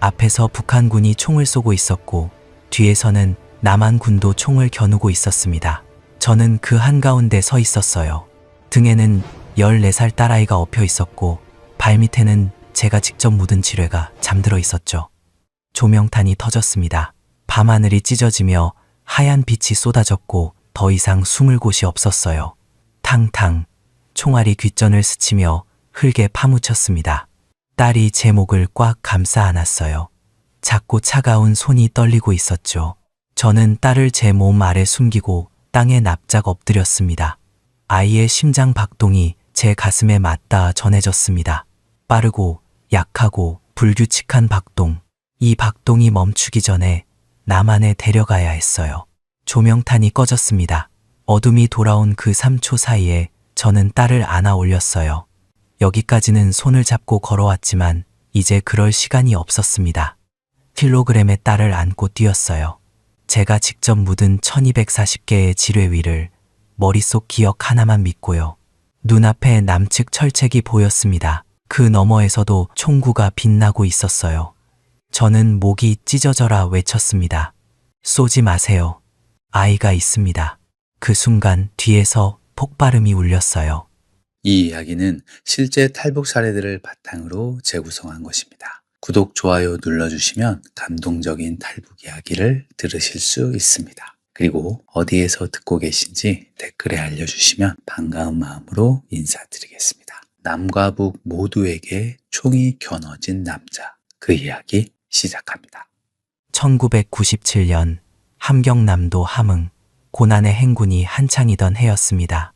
앞에서 북한군이 총을 쏘고 있었고 뒤에서는 남한군도 총을 겨누고 있었습니다. 저는 그 한가운데 서 있었어요. 등에는 14살 딸아이가 엎여 있었고 발밑에는 제가 직접 묻은 지뢰가 잠들어 있었죠. 조명탄이 터졌습니다. 밤하늘이 찢어지며 하얀 빛이 쏟아졌고 더 이상 숨을 곳이 없었어요. 탕탕 총알이 귓전을 스치며 흙에 파묻혔습니다. 딸이 제 목을 꽉 감싸 안았어요. 작고 차가운 손이 떨리고 있었죠. 저는 딸을 제 몸 아래 숨기고 땅에 납작 엎드렸습니다. 아이의 심장 박동이 제 가슴에 맞닿아 전해졌습니다. 빠르고 약하고 불규칙한 박동. 이 박동이 멈추기 전에 나만에 데려가야 했어요. 조명탄이 꺼졌습니다. 어둠이 돌아온 그 3초 사이에 저는 딸을 안아 올렸어요. 여기까지는 손을 잡고 걸어왔지만 이제 그럴 시간이 없었습니다. 킬로그램의 딸을 안고 뛰었어요. 제가 직접 묻은 1240개의 지뢰 위를 머릿속 기억 하나만 믿고요. 눈앞에 남측 철책이 보였습니다. 그 너머에서도 총구가 빛나고 있었어요. 저는 목이 찢어져라 외쳤습니다. 쏘지 마세요. 아이가 있습니다. 그 순간 뒤에서 폭발음이 울렸어요. 이 이야기는 실제 탈북 사례들을 바탕으로 재구성한 것입니다. 구독, 좋아요 눌러주시면 감동적인 탈북 이야기를 들으실 수 있습니다. 그리고 어디에서 듣고 계신지 댓글에 알려주시면 반가운 마음으로 인사드리겠습니다. 남과 북 모두에게 총이 겨눠진 남자, 그 이야기 시작합니다. 1997년 함경남도 함흥, 고난의 행군이 한창이던 해였습니다.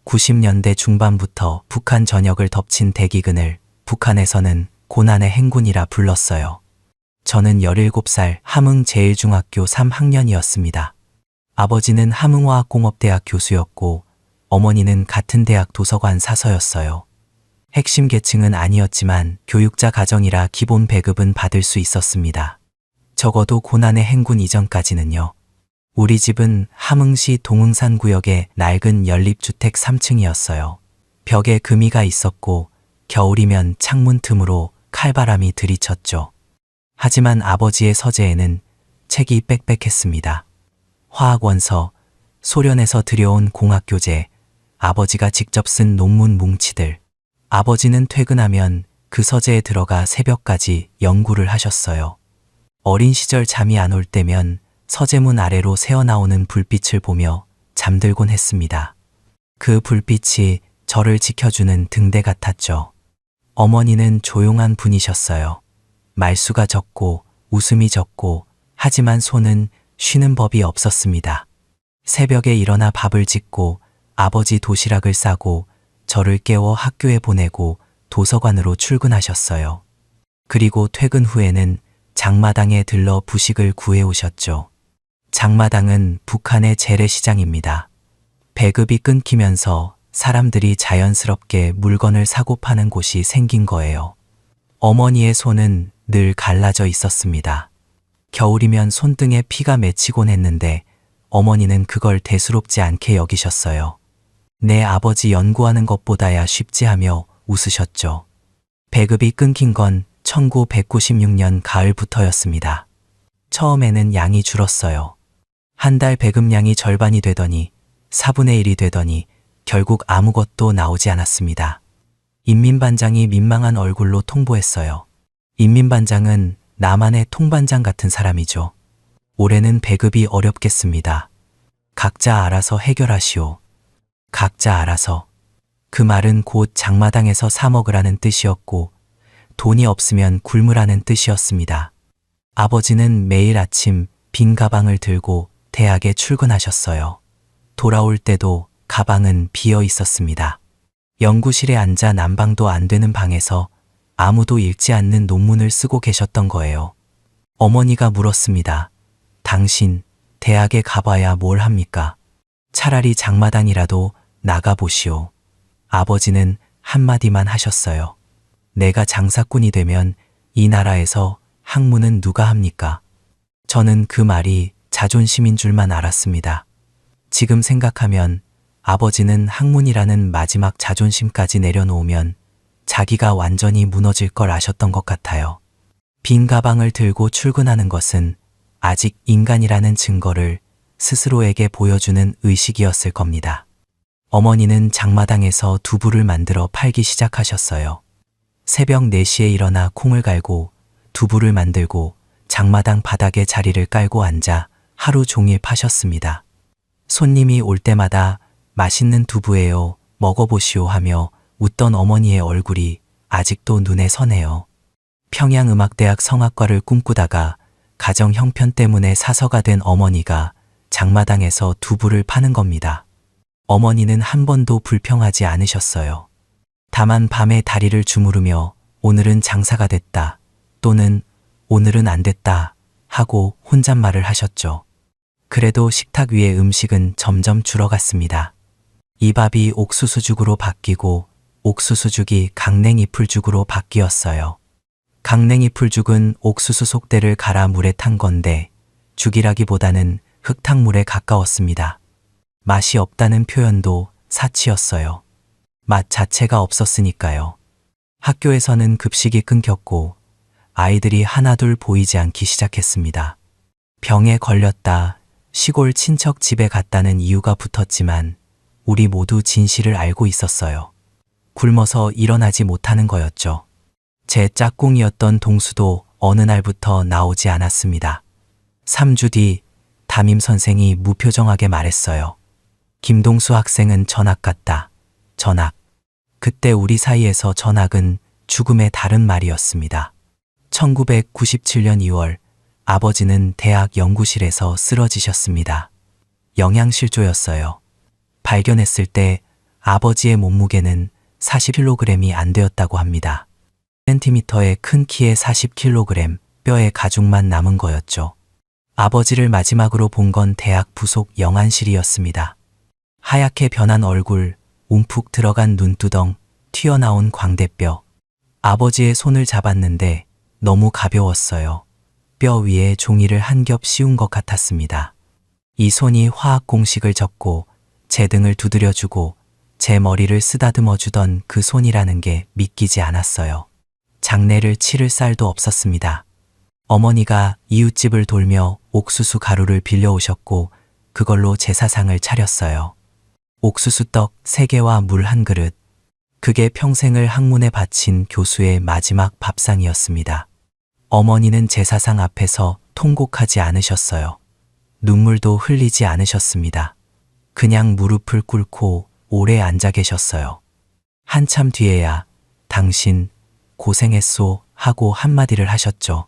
90년대 중반부터 북한 전역을 덮친 대기근을 북한에서는 고난의 행군이라 불렀어요. 저는 17살 함흥 제1중학교 3학년이었습니다. 아버지는 함흥화학공업대학 교수였고 어머니는 같은 대학 도서관 사서였어요. 핵심 계층은 아니었지만 교육자 가정이라 기본 배급은 받을 수 있었습니다. 적어도 고난의 행군 이전까지는요. 우리 집은 함흥시 동흥산 구역의 낡은 연립주택 3층이었어요. 벽에 금이가 있었고 겨울이면 창문 틈으로 칼바람이 들이쳤죠. 하지만 아버지의 서재에는 책이 빽빽했습니다. 화학원서, 소련에서 들여온 공학교재, 아버지가 직접 쓴 논문 뭉치들. 아버지는 퇴근하면 그 서재에 들어가 새벽까지 연구를 하셨어요. 어린 시절 잠이 안 올 때면 서재문 아래로 새어나오는 불빛을 보며 잠들곤 했습니다. 그 불빛이 저를 지켜주는 등대 같았죠. 어머니는 조용한 분이셨어요. 말수가 적고 웃음이 적고 하지만 손은 쉬는 법이 없었습니다. 새벽에 일어나 밥을 짓고 아버지 도시락을 싸고 저를 깨워 학교에 보내고 도서관으로 출근하셨어요. 그리고 퇴근 후에는 장마당에 들러 부식을 구해오셨죠. 장마당은 북한의 재래시장입니다. 배급이 끊기면서 사람들이 자연스럽게 물건을 사고 파는 곳이 생긴 거예요. 어머니의 손은 늘 갈라져 있었습니다. 겨울이면 손등에 피가 맺히곤 했는데 어머니는 그걸 대수롭지 않게 여기셨어요. 내 아버지 연구하는 것보다야 쉽지 하며 웃으셨죠. 배급이 끊긴 건 1996년 가을부터였습니다. 처음에는 양이 줄었어요. 한 달 배급량이 절반이 되더니 4분의 1이 되더니 결국 아무것도 나오지 않았습니다. 인민반장이 민망한 얼굴로 통보했어요. 인민반장은 나만의 통반장 같은 사람이죠. 올해는 배급이 어렵겠습니다. 각자 알아서 해결하시오. 각자 알아서. 그 말은 곧 장마당에서 사 먹으라는 뜻이었고 돈이 없으면 굶으라는 뜻이었습니다. 아버지는 매일 아침 빈 가방을 들고 대학에 출근하셨어요. 돌아올 때도 가방은 비어 있었습니다. 연구실에 앉아 난방도 안 되는 방에서 아무도 읽지 않는 논문을 쓰고 계셨던 거예요. 어머니가 물었습니다. 당신 대학에 가봐야 뭘 합니까? 차라리 장마당이라도 나가보시오. 아버지는 한마디만 하셨어요. 내가 장사꾼이 되면 이 나라에서 학문은 누가 합니까? 저는 그 말이 자존심인 줄만 알았습니다. 지금 생각하면 아버지는 학문이라는 마지막 자존심까지 내려놓으면 자기가 완전히 무너질 걸 아셨던 것 같아요. 빈 가방을 들고 출근하는 것은 아직 인간이라는 증거를 스스로에게 보여주는 의식이었을 겁니다. 어머니는 장마당에서 두부를 만들어 팔기 시작하셨어요. 새벽 4시에 일어나 콩을 갈고 두부를 만들고 장마당 바닥에 자리를 깔고 앉아 하루 종일 파셨습니다. 손님이 올 때마다 맛있는 두부예요, 먹어보시오 하며 웃던 어머니의 얼굴이 아직도 눈에 선해요. 평양음악대학 성악과를 꿈꾸다가 가정 형편 때문에 사서가 된 어머니가 장마당에서 두부를 파는 겁니다. 어머니는 한 번도 불평하지 않으셨어요. 다만 밤에 다리를 주무르며 오늘은 장사가 됐다 또는 오늘은 안 됐다 하고 혼잣말을 하셨죠. 그래도 식탁 위의 음식은 점점 줄어갔습니다. 이 밥이 옥수수죽으로 바뀌고 옥수수죽이 강냉이풀죽으로 바뀌었어요. 강냉이풀죽은 옥수수 속대를 갈아 물에 탄 건데 죽이라기보다는 흙탕물에 가까웠습니다. 맛이 없다는 표현도 사치였어요. 맛 자체가 없었으니까요. 학교에서는 급식이 끊겼고 아이들이 하나둘 보이지 않기 시작했습니다. 병에 걸렸다, 시골 친척 집에 갔다는 이유가 붙었지만 우리 모두 진실을 알고 있었어요. 굶어서 일어나지 못하는 거였죠. 제 짝꿍이었던 동수도 어느 날부터 나오지 않았습니다. 3주 뒤 담임 선생이 무표정하게 말했어요. 김동수 학생은 전학 갔다. 전학. 그때 우리 사이에서 전학은 죽음의 다른 말이었습니다. 1997년 2월 아버지는 대학 연구실에서 쓰러지셨습니다. 영양실조였어요. 발견했을 때 아버지의 몸무게는 40kg이 안 되었다고 합니다. 센티미터의 큰 키에 40kg, 뼈의 가죽만 남은 거였죠. 아버지를 마지막으로 본 건 대학 부속 영안실이었습니다. 하얗게 변한 얼굴, 움푹 들어간 눈두덩, 튀어나온 광대뼈. 아버지의 손을 잡았는데 너무 가벼웠어요. 뼈 위에 종이를 한 겹 씌운 것 같았습니다. 이 손이 화학 공식을 적고 제 등을 두드려주고 제 머리를 쓰다듬어 주던 그 손이라는 게 믿기지 않았어요. 장례를 치를 쌀도 없었습니다. 어머니가 이웃집을 돌며 옥수수 가루를 빌려오셨고 그걸로 제사상을 차렸어요. 옥수수떡 3개와 물 1그릇. 그게 평생을 학문에 바친 교수의 마지막 밥상이었습니다. 어머니는 제사상 앞에서 통곡하지 않으셨어요. 눈물도 흘리지 않으셨습니다. 그냥 무릎을 꿇고 오래 앉아 계셨어요. 한참 뒤에야 당신 고생했소 하고 한마디를 하셨죠.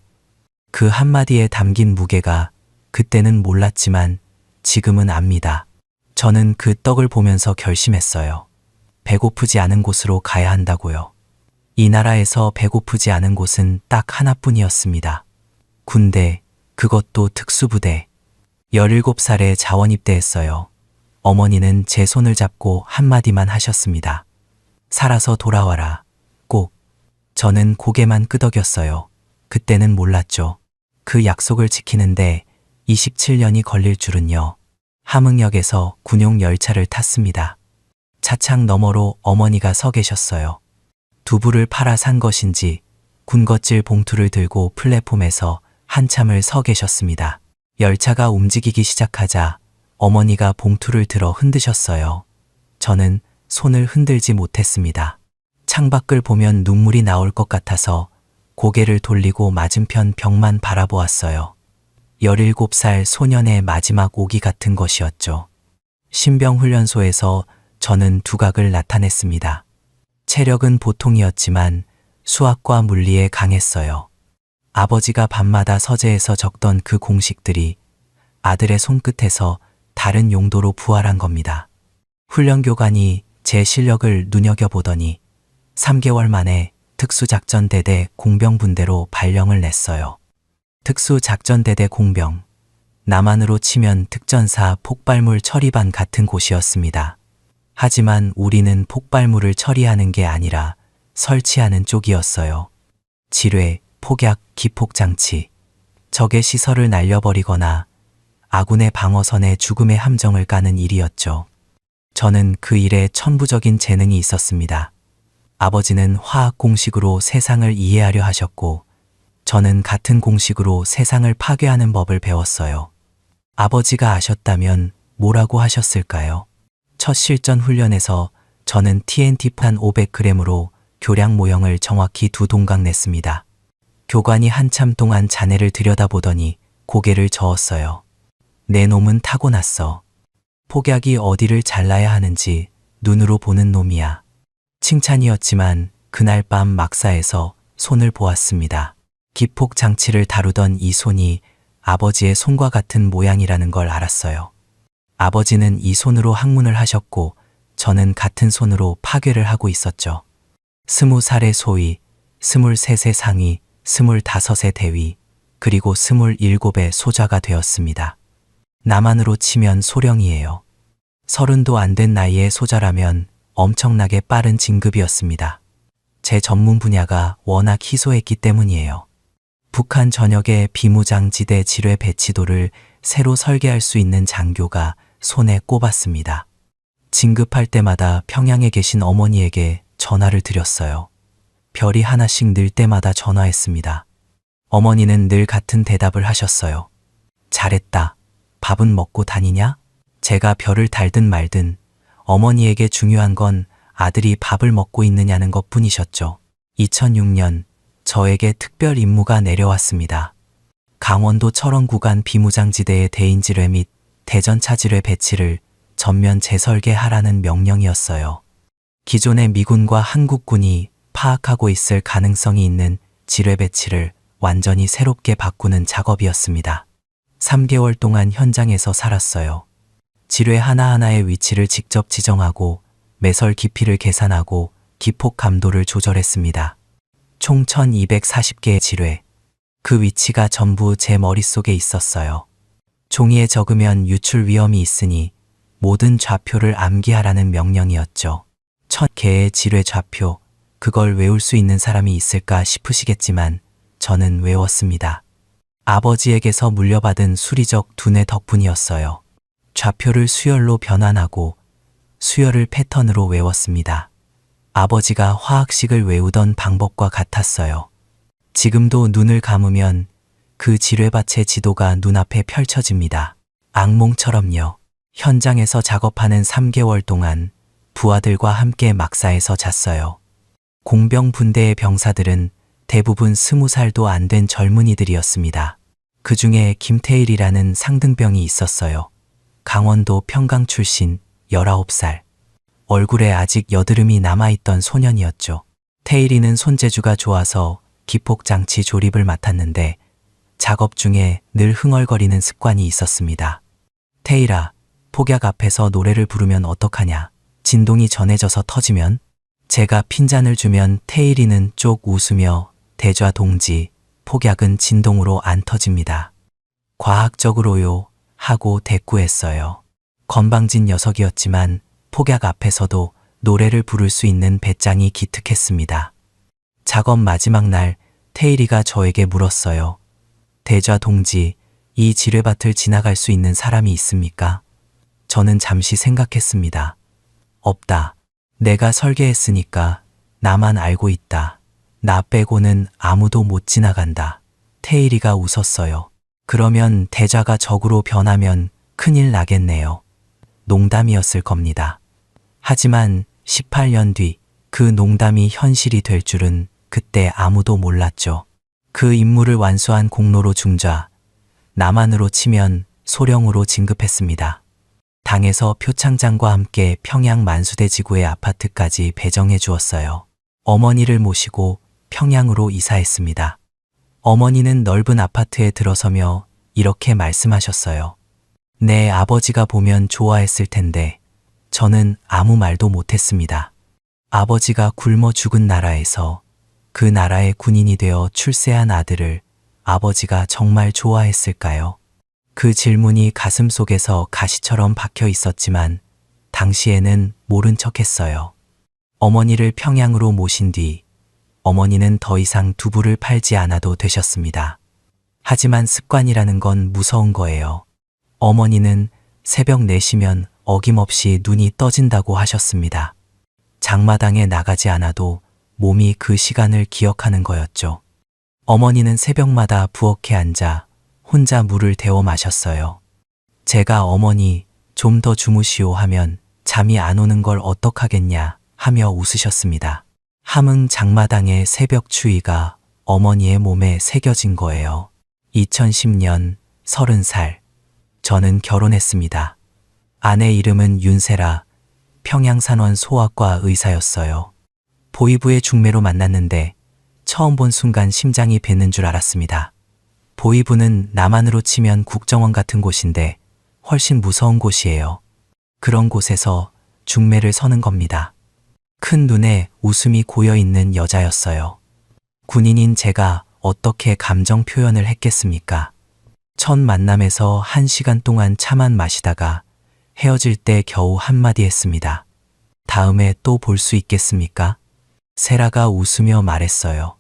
그 한마디에 담긴 무게가 그때는 몰랐지만 지금은 압니다. 저는 그 떡을 보면서 결심했어요. 배고프지 않은 곳으로 가야 한다고요. 이 나라에서 배고프지 않은 곳은 딱 하나뿐이었습니다. 군대, 그것도 특수부대. 17살에 자원 입대했어요. 어머니는 제 손을 잡고 한마디만 하셨습니다. 살아서 돌아와라. 꼭. 저는 고개만 끄덕였어요. 그때는 몰랐죠. 그 약속을 지키는데 27년이 걸릴 줄은요. 함흥역에서 군용 열차를 탔습니다. 차창 너머로 어머니가 서 계셨어요. 두부를 팔아 산 것인지 군것질 봉투를 들고 플랫폼에서 한참을 서 계셨습니다. 열차가 움직이기 시작하자 어머니가 봉투를 들어 흔드셨어요. 저는 손을 흔들지 못했습니다. 창밖을 보면 눈물이 나올 것 같아서 고개를 돌리고 맞은편 벽만 바라보았어요. 17살 소년의 마지막 오기 같은 것이었죠. 신병훈련소에서 저는 두각을 나타냈습니다. 체력은 보통이었지만 수학과 물리에 강했어요. 아버지가 밤마다 서재에서 적던 그 공식들이 아들의 손끝에서 다른 용도로 부활한 겁니다. 훈련교관이 제 실력을 눈여겨보더니 3개월 만에 특수작전대대 공병분대로 발령을 냈어요. 특수작전대대 공병. 남한으로 치면 특전사 폭발물 처리반 같은 곳이었습니다. 하지만 우리는 폭발물을 처리하는 게 아니라 설치하는 쪽이었어요. 지뢰, 폭약, 기폭장치. 적의 시설을 날려버리거나 아군의 방어선에 죽음의 함정을 까는 일이었죠. 저는 그 일에 천부적인 재능이 있었습니다. 아버지는 화학 공식으로 세상을 이해하려 하셨고 저는 같은 공식으로 세상을 파괴하는 법을 배웠어요. 아버지가 아셨다면 뭐라고 하셨을까요? 첫 실전 훈련에서 저는 TNT판 500g으로 교량 모형을 정확히 2동강 냈습니다. 교관이 한참 동안 자네를 들여다보더니 고개를 저었어요. 내 놈은 타고났어. 폭약이 어디를 잘라야 하는지 눈으로 보는 놈이야. 칭찬이었지만 그날 밤 막사에서 손을 보았습니다. 기폭 장치를 다루던 이 손이 아버지의 손과 같은 모양이라는 걸 알았어요. 아버지는 이 손으로 학문을 하셨고 저는 같은 손으로 파괴를 하고 있었죠. 20살의 소위, 23세 상위, 25의 대위, 그리고 27의 소좌가 되었습니다. 남한으로 치면 소령이에요. 30도 안 된 나이의 소좌라면 엄청나게 빠른 진급이었습니다. 제 전문 분야가 워낙 희소했기 때문이에요. 북한 전역의 비무장지대 지뢰 배치도를 새로 설계할 수 있는 장교가 손에 꼽았습니다. 진급할 때마다 평양에 계신 어머니에게 전화를 드렸어요. 별이 하나씩 늘 때마다 전화했습니다. 어머니는 늘 같은 대답을 하셨어요. 잘했다. 밥은 먹고 다니냐? 제가 별을 달든 말든 어머니에게 중요한 건 아들이 밥을 먹고 있느냐는 것뿐이셨죠. 2006년 저에게 특별 임무가 내려왔습니다. 강원도 철원 구간 비무장지대의 대인지뢰 및 대전차 지뢰 배치를 전면 재설계하라는 명령이었어요. 기존의 미군과 한국군이 파악하고 있을 가능성이 있는 지뢰 배치를 완전히 새롭게 바꾸는 작업이었습니다. 3개월 동안 현장에서 살았어요. 지뢰 하나하나의 위치를 직접 지정하고 매설 깊이를 계산하고 기폭 감도를 조절했습니다. 총 1240개의 지뢰. 그 위치가 전부 제 머릿속에 있었어요. 종이에 적으면 유출 위험이 있으니 모든 좌표를 암기하라는 명령이었죠. 1000개의 지뢰 좌표, 그걸 외울 수 있는 사람이 있을까 싶으시겠지만 저는 외웠습니다. 아버지에게서 물려받은 수리적 두뇌 덕분이었어요. 좌표를 수열로 변환하고 수열을 패턴으로 외웠습니다. 아버지가 화학식을 외우던 방법과 같았어요. 지금도 눈을 감으면 그 지뢰밭의 지도가 눈앞에 펼쳐집니다. 악몽처럼요. 현장에서 작업하는 3개월 동안 부하들과 함께 막사에서 잤어요. 공병 분대의 병사들은 대부분 20살도 안 된 젊은이들이었습니다. 그 중에 김태일이라는 상등병이 있었어요. 강원도 평강 출신 19살. 얼굴에 아직 여드름이 남아있던 소년이었죠. 태일이는 손재주가 좋아서 기폭장치 조립을 맡았는데 작업 중에 늘 흥얼거리는 습관이 있었습니다. 태일아, 폭약 앞에서 노래를 부르면 어떡하냐? 진동이 전해져서 터지면? 제가 핀잔을 주면 태일이는 쪽 웃으며 대좌 동지, 폭약은 진동으로 안 터집니다. 과학적으로요 하고 대꾸했어요. 건방진 녀석이었지만 폭약 앞에서도 노래를 부를 수 있는 배짱이 기특했습니다. 작업 마지막 날 태일이가 저에게 물었어요. 대좌 동지, 이 지뢰밭을 지나갈 수 있는 사람이 있습니까? 저는 잠시 생각했습니다. 없다. 내가 설계했으니까 나만 알고 있다. 나 빼고는 아무도 못 지나간다. 태일이가 웃었어요. 그러면 대좌가 적으로 변하면 큰일 나겠네요. 농담이었을 겁니다. 하지만 18년 뒤 그 농담이 현실이 될 줄은 그때 아무도 몰랐죠. 그 임무를 완수한 공로로 중좌, 남한으로 치면 소령으로 진급했습니다. 당에서 표창장과 함께 평양 만수대 지구의 아파트까지 배정해 주었어요. 어머니를 모시고 평양으로 이사했습니다. 어머니는 넓은 아파트에 들어서며 이렇게 말씀하셨어요. 내 아버지가 보면 좋아했을 텐데 저는 아무 말도 못했습니다. 아버지가 굶어 죽은 나라에서 그 나라의 군인이 되어 출세한 아들을 아버지가 정말 좋아했을까요? 그 질문이 가슴속에서 가시처럼 박혀 있었지만 당시에는 모른 척했어요. 어머니를 평양으로 모신 뒤 어머니는 더 이상 두부를 팔지 않아도 되셨습니다. 하지만 습관이라는 건 무서운 거예요. 어머니는 새벽 4시면 어김없이 눈이 떠진다고 하셨습니다. 장마당에 나가지 않아도 몸이 그 시간을 기억하는 거였죠. 어머니는 새벽마다 부엌에 앉아 혼자 물을 데워 마셨어요. 제가 어머니 좀 더 주무시오 하면 잠이 안 오는 걸 어떡하겠냐 하며 웃으셨습니다. 함흥 장마당의 새벽 추위가 어머니의 몸에 새겨진 거예요. 2010년 30살. 저는 결혼했습니다. 아내 이름은 윤세라, 평양산원 소아과 의사였어요. 보이부의 중매로 만났는데 처음 본 순간 심장이 뱉는 줄 알았습니다. 보이부는 남한으로 치면 국정원 같은 곳인데 훨씬 무서운 곳이에요. 그런 곳에서 중매를 서는 겁니다. 큰 눈에 웃음이 고여있는 여자였어요. 군인인 제가 어떻게 감정 표현을 했겠습니까? 첫 만남에서 1시간 동안 차만 마시다가 헤어질 때 겨우 한마디 했습니다. 다음에 또 볼 수 있겠습니까? 세라가 웃으며 말했어요.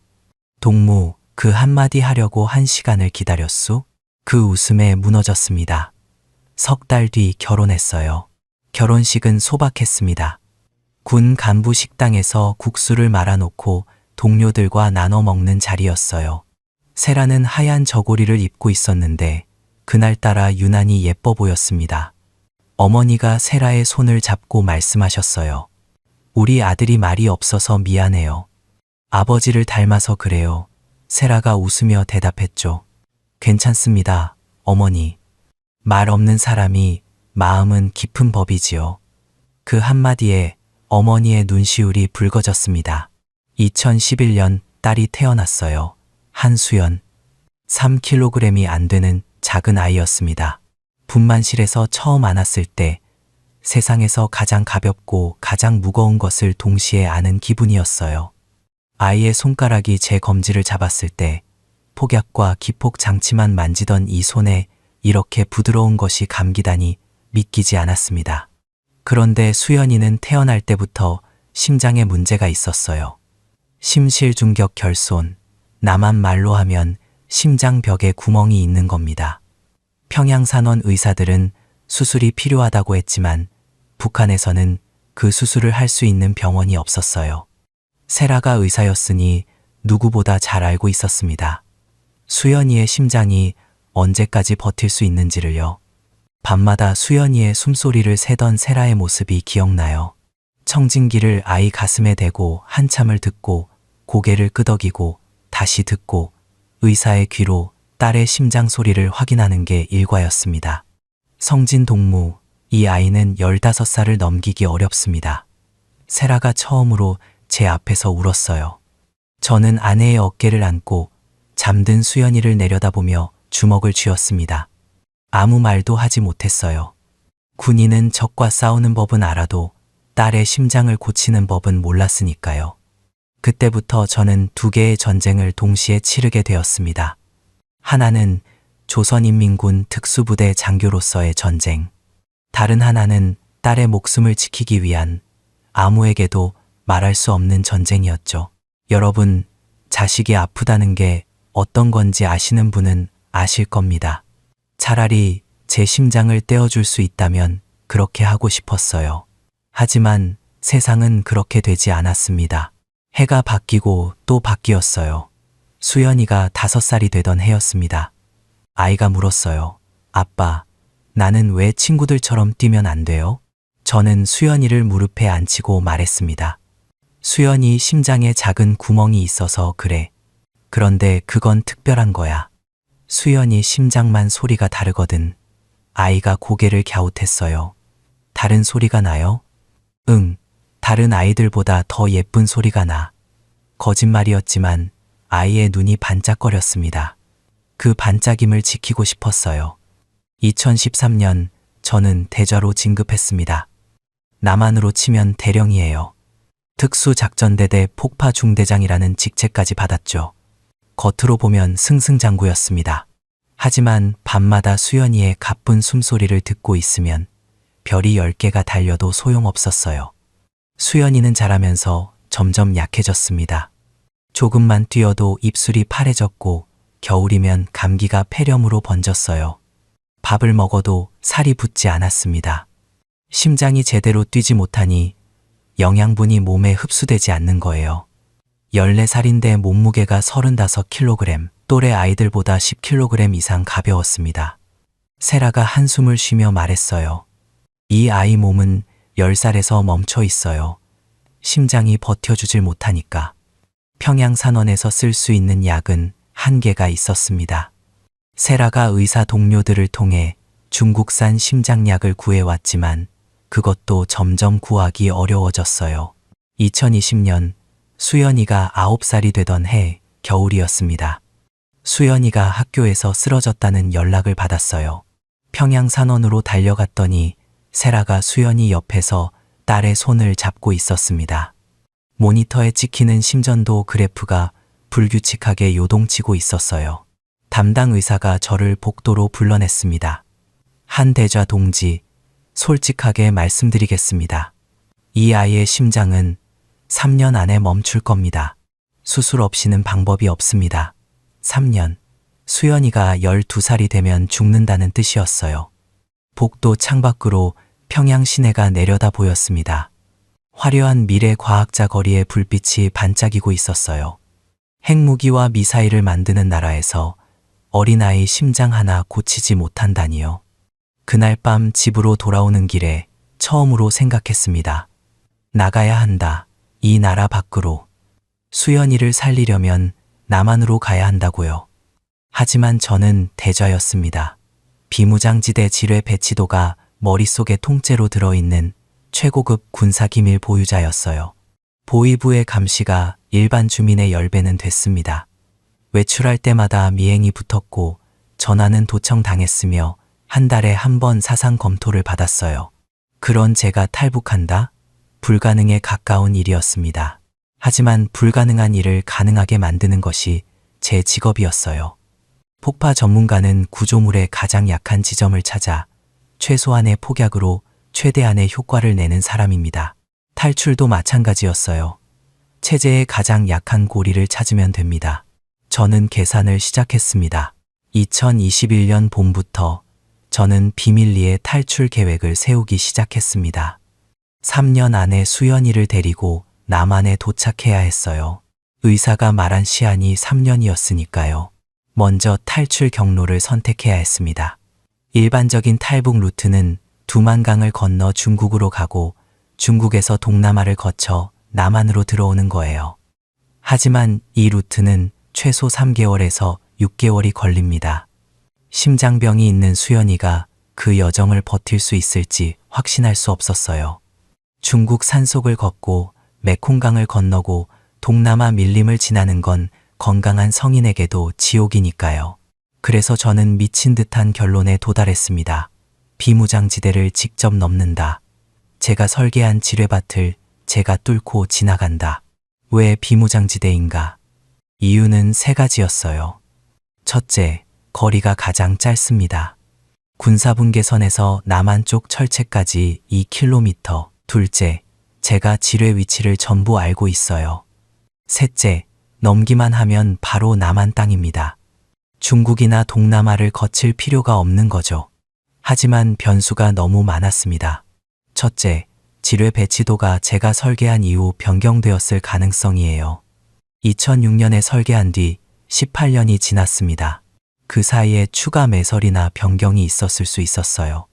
동무, 그 한마디 하려고 1시간을 기다렸수? 그 웃음에 무너졌습니다. 석 달 뒤 결혼했어요. 결혼식은 소박했습니다. 군 간부 식당에서 국수를 말아놓고 동료들과 나눠 먹는 자리였어요. 세라는 하얀 저고리를 입고 있었는데 그날따라 유난히 예뻐 보였습니다. 어머니가 세라의 손을 잡고 말씀하셨어요. 우리 아들이 말이 없어서 미안해요. 아버지를 닮아서 그래요. 세라가 웃으며 대답했죠. 괜찮습니다, 어머니. 말 없는 사람이 마음은 깊은 법이지요. 그 한마디에 어머니의 눈시울이 붉어졌습니다. 2011년 딸이 태어났어요. 한수연. 3kg이 안 되는 작은 아이였습니다. 분만실에서 처음 안았을 때 세상에서 가장 가볍고 가장 무거운 것을 동시에 아는 기분이었어요. 아이의 손가락이 제 검지를 잡았을 때 폭약과 기폭 장치만 만지던 이 손에 이렇게 부드러운 것이 감기다니 믿기지 않았습니다. 그런데 수연이는 태어날 때부터 심장에 문제가 있었어요. 심실중격 결손, 남한 말로 하면 심장벽에 구멍이 있는 겁니다. 평양산원 의사들은 수술이 필요하다고 했지만 북한에서는 그 수술을 할 수 있는 병원이 없었어요. 세라가 의사였으니 누구보다 잘 알고 있었습니다. 수연이의 심장이 언제까지 버틸 수 있는지를요. 밤마다 수연이의 숨소리를 세던 세라의 모습이 기억나요. 청진기를 아이 가슴에 대고 한참을 듣고 고개를 끄덕이고 다시 듣고 의사의 귀로 딸의 심장 소리를 확인하는 게 일과였습니다. 성진 동무, 이 아이는 15살을 넘기기 어렵습니다. 세라가 처음으로 제 앞에서 울었어요. 저는 아내의 어깨를 안고 잠든 수연이를 내려다보며 주먹을 쥐었습니다. 아무 말도 하지 못했어요. 군인은 적과 싸우는 법은 알아도 딸의 심장을 고치는 법은 몰랐으니까요. 그때부터 저는 2개의 전쟁을 동시에 치르게 되었습니다. 하나는 조선인민군 특수부대 장교로서의 전쟁, 다른 하나는 딸의 목숨을 지키기 위한 아무에게도 말할 수 없는 전쟁이었죠. 여러분, 자식이 아프다는 게 어떤 건지 아시는 분은 아실 겁니다. 차라리 제 심장을 떼어줄 수 있다면 그렇게 하고 싶었어요. 하지만 세상은 그렇게 되지 않았습니다. 해가 바뀌고 또 바뀌었어요. 수연이가 5살이 되던 해였습니다. 아이가 물었어요. 아빠, 나는 왜 친구들처럼 뛰면 안 돼요? 저는 수연이를 무릎에 앉히고 말했습니다. 수연이 심장에 작은 구멍이 있어서 그래. 그런데 그건 특별한 거야. 수연이 심장만 소리가 다르거든. 아이가 고개를 갸웃했어요. 다른 소리가 나요? 응, 다른 아이들보다 더 예쁜 소리가 나. 거짓말이었지만 아이의 눈이 반짝거렸습니다. 그 반짝임을 지키고 싶었어요. 2013년 저는 대좌로 진급했습니다. 남한으로 치면 대령이에요. 특수작전대대 폭파중대장이라는 직책까지 받았죠. 겉으로 보면 승승장구였습니다. 하지만 밤마다 수연이의 가쁜 숨소리를 듣고 있으면 별이 10개가 달려도 소용없었어요. 수연이는 자라면서 점점 약해졌습니다. 조금만 뛰어도 입술이 파래졌고 겨울이면 감기가 폐렴으로 번졌어요. 밥을 먹어도 살이 붙지 않았습니다. 심장이 제대로 뛰지 못하니 영양분이 몸에 흡수되지 않는 거예요. 14살인데 몸무게가 35kg, 또래 아이들보다 10kg 이상 가벼웠습니다. 세라가 한숨을 쉬며 말했어요. 이 아이 몸은 10살에서 멈춰 있어요. 심장이 버텨주질 못하니까. 평양산원에서 쓸 수 있는 약은 한계가 있었습니다. 세라가 의사 동료들을 통해 중국산 심장약을 구해왔지만 그것도 점점 구하기 어려워졌어요. 2020년 수연이가 9살이 되던 해 겨울이었습니다. 수연이가 학교에서 쓰러졌다는 연락을 받았어요. 평양산원으로 달려갔더니 세라가 수연이 옆에서 딸의 손을 잡고 있었습니다. 모니터에 찍히는 심전도 그래프가 불규칙하게 요동치고 있었어요. 담당 의사가 저를 복도로 불러냈습니다. 한대좌 동지, 솔직하게 말씀드리겠습니다. 이 아이의 심장은 3년 안에 멈출 겁니다. 수술 없이는 방법이 없습니다. 3년. 수연이가 12살이 되면 죽는다는 뜻이었어요. 복도 창밖으로 평양 시내가 내려다 보였습니다. 화려한 미래 과학자 거리에 불빛이 반짝이고 있었어요. 핵무기와 미사일을 만드는 나라에서 어린아이 심장 하나 고치지 못한다니요. 그날 밤 집으로 돌아오는 길에 처음으로 생각했습니다. 나가야 한다. 이 나라 밖으로. 수연이를 살리려면 남한으로 가야 한다고요. 하지만 저는 대좌였습니다. 비무장지대 지뢰 배치도가 머릿속에 통째로 들어있는 최고급 군사기밀 보유자였어요. 보위부의 감시가 일반 주민의 10배는 됐습니다. 외출할 때마다 미행이 붙었고 전화는 도청당했으며 한 달에 한 번 사상 검토를 받았어요. 그런 제가 탈북한다? 불가능에 가까운 일이었습니다. 하지만 불가능한 일을 가능하게 만드는 것이 제 직업이었어요. 폭파 전문가는 구조물의 가장 약한 지점을 찾아 최소한의 폭약으로 최대한의 효과를 내는 사람입니다. 탈출도 마찬가지였어요. 체제의 가장 약한 고리를 찾으면 됩니다. 저는 계산을 시작했습니다. 2021년 봄부터 저는 비밀리에 탈출 계획을 세우기 시작했습니다. 3년 안에 수연이를 데리고 남한에 도착해야 했어요. 의사가 말한 시한이 3년이었으니까요. 먼저 탈출 경로를 선택해야 했습니다. 일반적인 탈북 루트는 두만강을 건너 중국으로 가고 중국에서 동남아를 거쳐 남한으로 들어오는 거예요. 하지만 이 루트는 최소 3개월에서 6개월이 걸립니다. 심장병이 있는 수연이가 그 여정을 버틸 수 있을지 확신할 수 없었어요. 중국 산속을 걷고 메콩강을 건너고 동남아 밀림을 지나는 건 건강한 성인에게도 지옥이니까요. 그래서 저는 미친 듯한 결론에 도달했습니다. 비무장지대를 직접 넘는다. 제가 설계한 지뢰밭을 제가 뚫고 지나간다. 왜 비무장지대인가? 이유는 3가지였어요. 첫째, 거리가 가장 짧습니다. 군사분계선에서 남한 쪽 철책까지 2km. 둘째, 제가 지뢰 위치를 전부 알고 있어요. 셋째, 넘기만 하면 바로 남한 땅입니다. 중국이나 동남아를 거칠 필요가 없는 거죠. 하지만 변수가 너무 많았습니다. 첫째, 지뢰 배치도가 제가 설계한 이후 변경되었을 가능성이에요. 2006년에 설계한 뒤 18년이 지났습니다. 그 사이에 추가 매설이나 변경이 있었을 수 있었어요.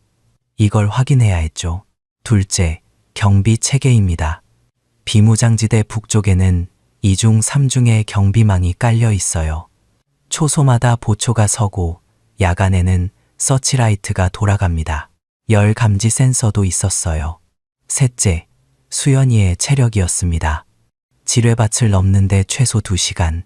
이걸 확인해야 했죠. 둘째, 경비 체계입니다. 비무장지대 북쪽에는 2중 3중의 경비망이 깔려 있어요. 초소마다 보초가 서고 야간에는 서치라이트가 돌아갑니다. 열 감지 센서도 있었어요. 셋째, 수연이의 체력이었습니다. 지뢰밭을 넘는데 최소 2시간.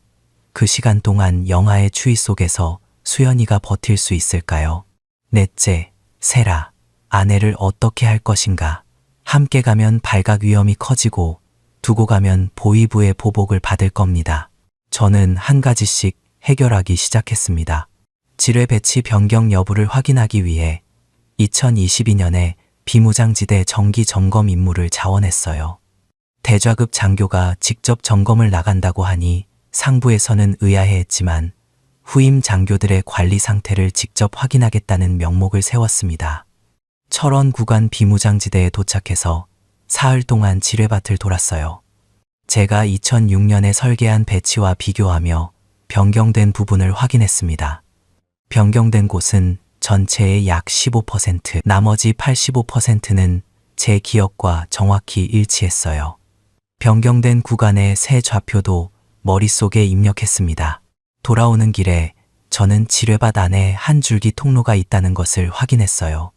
그 시간 동안 영하의 추위 속에서 수연이가 버틸 수 있을까요? 넷째, 세라. 아내를 어떻게 할 것인가? 함께 가면 발각 위험이 커지고 두고 가면 보위부의 보복을 받을 겁니다. 저는 한 가지씩 해결하기 시작했습니다. 지뢰 배치 변경 여부를 확인하기 위해 2022년에 비무장지대 정기 점검 임무를 자원했어요. 대좌급 장교가 직접 점검을 나간다고 하니 상부에서는 의아해했지만 후임 장교들의 관리 상태를 직접 확인하겠다는 명목을 세웠습니다. 철원 구간 비무장지대에 도착해서 사흘 동안 지뢰밭을 돌았어요. 제가 2006년에 설계한 배치와 비교하며 변경된 부분을 확인했습니다. 변경된 곳은 전체의 약 15%, 나머지 85%는 제 기억과 정확히 일치했어요. 변경된 구간의 새 좌표도 머릿속에 입력했습니다. 돌아오는 길에 저는 지뢰밭 안에 한 줄기 통로가 있다는 것을 확인했어요.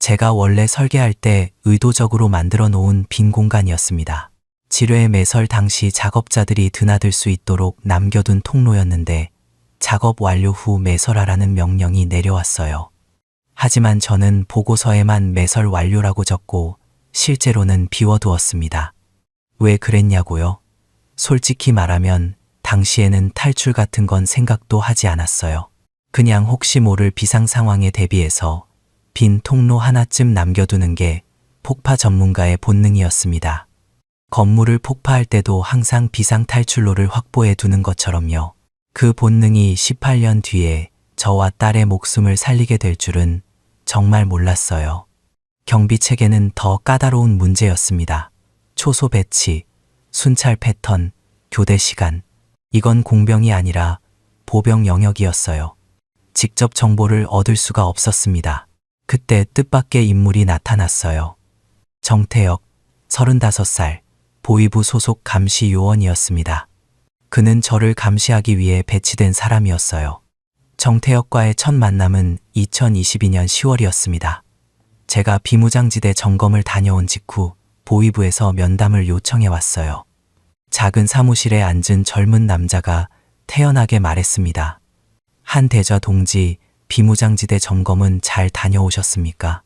제가 원래 설계할 때 의도적으로 만들어 놓은 빈 공간이었습니다. 지뢰 매설 당시 작업자들이 드나들 수 있도록 남겨둔 통로였는데 작업 완료 후 매설하라는 명령이 내려왔어요. 하지만 저는 보고서에만 매설 완료라고 적고 실제로는 비워두었습니다. 왜 그랬냐고요? 솔직히 말하면 당시에는 탈출 같은 건 생각도 하지 않았어요. 그냥 혹시 모를 비상 상황에 대비해서 빈 통로 하나쯤 남겨두는 게 폭파 전문가의 본능이었습니다. 건물을 폭파할 때도 항상 비상 탈출로를 확보해 두는 것처럼요. 그 본능이 18년 뒤에 저와 딸의 목숨을 살리게 될 줄은 정말 몰랐어요. 경비 체계는 더 까다로운 문제였습니다. 초소 배치, 순찰 패턴, 교대 시간. 이건 공병이 아니라 보병 영역이었어요. 직접 정보를 얻을 수가 없었습니다. 그때 뜻밖의 인물이 나타났어요. 정태혁, 35살, 보위부 소속 감시 요원이었습니다. 그는 저를 감시하기 위해 배치된 사람이었어요. 정태혁과의 첫 만남은 2022년 10월이었습니다. 제가 비무장지대 점검을 다녀온 직후 보위부에서 면담을 요청해 왔어요. 작은 사무실에 앉은 젊은 남자가 태연하게 말했습니다. 한대좌 동지, 비무장지대 점검은 잘 다녀오셨습니까?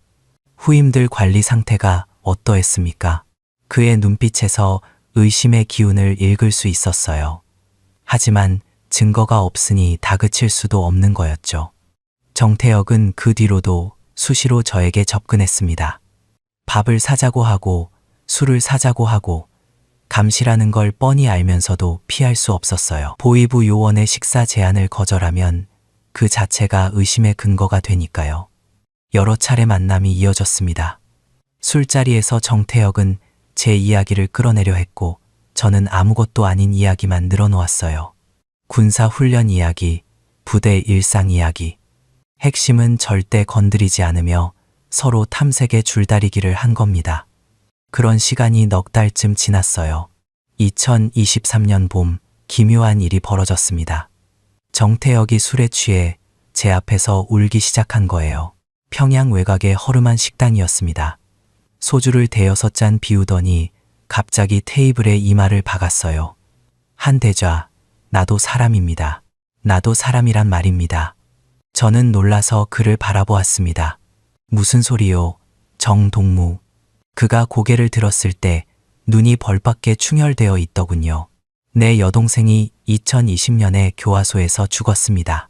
후임들 관리 상태가 어떠했습니까? 그의 눈빛에서 의심의 기운을 읽을 수 있었어요. 하지만 증거가 없으니 다그칠 수도 없는 거였죠. 정태혁은 그 뒤로도 수시로 저에게 접근했습니다. 밥을 사자고 하고 술을 사자고 하고 감시라는 걸 뻔히 알면서도 피할 수 없었어요. 보위부 요원의 식사 제안을 거절하면 그 자체가 의심의 근거가 되니까요. 여러 차례 만남이 이어졌습니다. 술자리에서 정태혁은 제 이야기를 끌어내려 했고 저는 아무것도 아닌 이야기만 늘어놓았어요. 군사 훈련 이야기, 부대 일상 이야기. 핵심은 절대 건드리지 않으며 서로 탐색의 줄다리기를 한 겁니다. 그런 시간이 넉 달쯤 지났어요. 2023년 봄, 기묘한 일이 벌어졌습니다. 정태혁이 술에 취해 제 앞에서 울기 시작한 거예요. 평양 외곽의 허름한 식당이었습니다. 소주를 대여섯 잔 비우더니 갑자기 테이블에 이마를 박았어요. 한대좌, 나도 사람입니다. 나도 사람이란 말입니다. 저는 놀라서 그를 바라보았습니다. 무슨 소리요? 정동무. 그가 고개를 들었을 때 눈이 벌밖에 충혈되어 있더군요. 내 여동생이 2020년에 교화소에서 죽었습니다.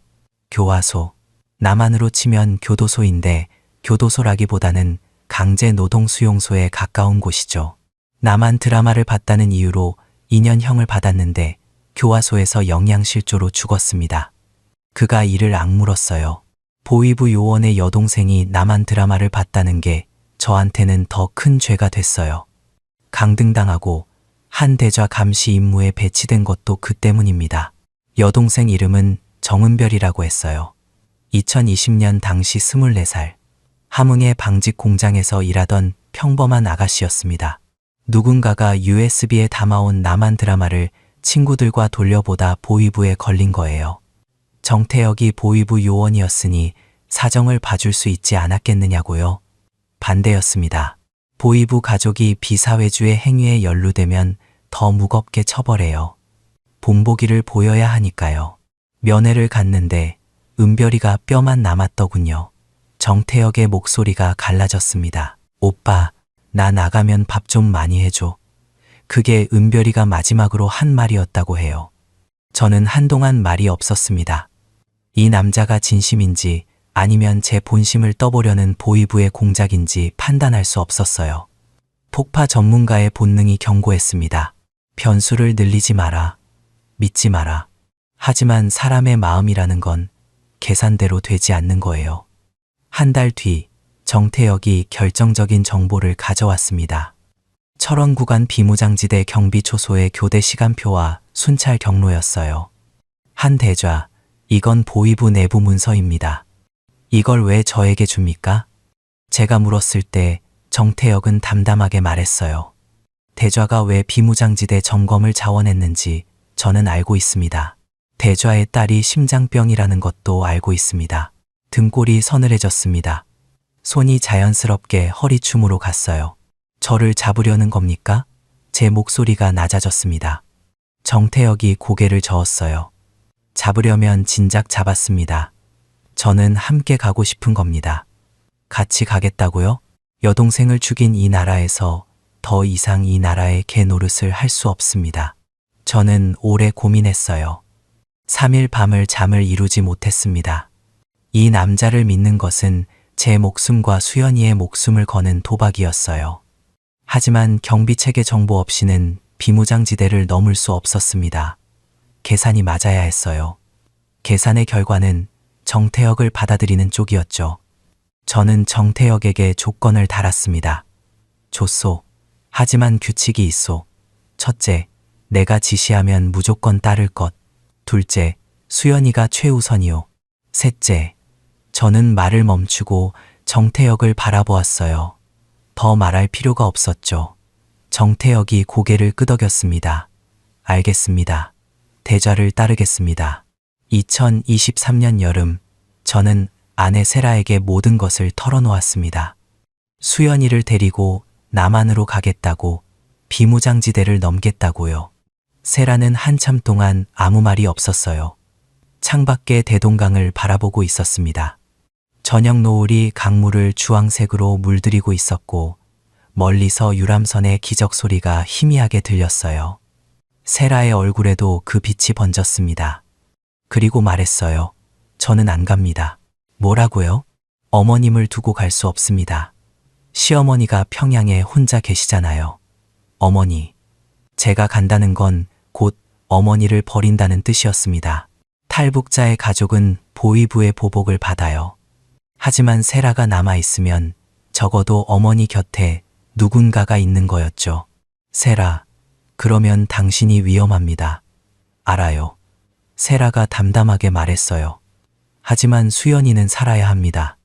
교화소. 남한으로 치면 교도소인데 교도소라기보다는 강제노동수용소에 가까운 곳이죠. 남한 드라마를 봤다는 이유로 2년형을 받았는데 교화소에서 영양실조로 죽었습니다. 그가 이를 악물었어요. 보위부 요원의 여동생이 남한 드라마를 봤다는 게 저한테는 더 큰 죄가 됐어요. 강등당하고 한대좌 감시 임무에 배치된 것도 그 때문입니다. 여동생 이름은 정은별이라고 했어요. 2020년 당시 24살. 함흥의 방직 공장에서 일하던 평범한 아가씨였습니다. 누군가가 USB에 담아온 남한 드라마를 친구들과 돌려보다 보위부에 걸린 거예요. 정태혁이 보위부 요원이었으니 사정을 봐줄 수 있지 않았겠느냐고요? 반대였습니다. 보위부 가족이 비사회주의 행위에 연루되면 더 무겁게 처벌해요. 본보기를 보여야 하니까요. 면회를 갔는데 은별이가 뼈만 남았더군요. 정태혁의 목소리가 갈라졌습니다. 오빠, 나 나가면 밥 좀 많이 해줘. 그게 은별이가 마지막으로 한 말이었다고 해요. 저는 한동안 말이 없었습니다. 이 남자가 진심인지 아니면 제 본심을 떠보려는 보위부의 공작인지 판단할 수 없었어요. 폭파 전문가의 본능이 경고했습니다. 변수를 늘리지 마라. 믿지 마라. 하지만 사람의 마음이라는 건 계산대로 되지 않는 거예요. 한 달 뒤 정태혁이 결정적인 정보를 가져왔습니다. 철원 구간 비무장지대 경비초소의 교대 시간표와 순찰 경로였어요. 한 대좌, 이건 보위부 내부 문서입니다. 이걸 왜 저에게 줍니까? 제가 물었을 때 정태혁은 담담하게 말했어요. 대좌가 왜 비무장지대 점검을 자원했는지 저는 알고 있습니다. 대좌의 딸이 심장병이라는 것도 알고 있습니다. 등골이 서늘해졌습니다. 손이 자연스럽게 허리춤으로 갔어요. 저를 잡으려는 겁니까? 제 목소리가 낮아졌습니다. 정태혁이 고개를 저었어요. 잡으려면 진작 잡았습니다. 저는 함께 가고 싶은 겁니다. 같이 가겠다고요? 여동생을 죽인 이 나라에서 더 이상 이 나라의 개 노릇을 할 수 없습니다. 저는 오래 고민했어요. 3일 밤을 잠을 이루지 못했습니다. 이 남자를 믿는 것은 제 목숨과 수연이의 목숨을 거는 도박이었어요. 하지만 경비체계 정보 없이는 비무장지대를 넘을 수 없었습니다. 계산이 맞아야 했어요. 계산의 결과는 정태혁을 받아들이는 쪽이었죠. 저는 정태혁에게 조건을 달았습니다. 좋소. 하지만 규칙이 있소. 첫째, 내가 지시하면 무조건 따를 것. 둘째, 수연이가 최우선이요. 셋째, 저는 말을 멈추고 정태혁을 바라보았어요. 더 말할 필요가 없었죠. 정태혁이 고개를 끄덕였습니다. 알겠습니다. 대좌를 따르겠습니다. 2023년 여름, 저는 아내 세라에게 모든 것을 털어놓았습니다. 수연이를 데리고 남한으로 가겠다고, 비무장지대를 넘겠다고요. 세라는 한참 동안 아무 말이 없었어요. 창밖에 대동강을 바라보고 있었습니다. 저녁 노을이 강물을 주황색으로 물들이고 있었고 멀리서 유람선의 기적 소리가 희미하게 들렸어요. 세라의 얼굴에도 그 빛이 번졌습니다. 그리고 말했어요. 저는 안 갑니다. 뭐라고요? 어머님을 두고 갈 수 없습니다. 시어머니가 평양에 혼자 계시잖아요. 어머니, 제가 간다는 건 곧 어머니를 버린다는 뜻이었습니다. 탈북자의 가족은 보위부의 보복을 받아요. 하지만 세라가 남아있으면 적어도 어머니 곁에 누군가가 있는 거였죠. 세라, 그러면 당신이 위험합니다. 알아요. 세라가 담담하게 말했어요. 하지만 수연이는 살아야 합니다.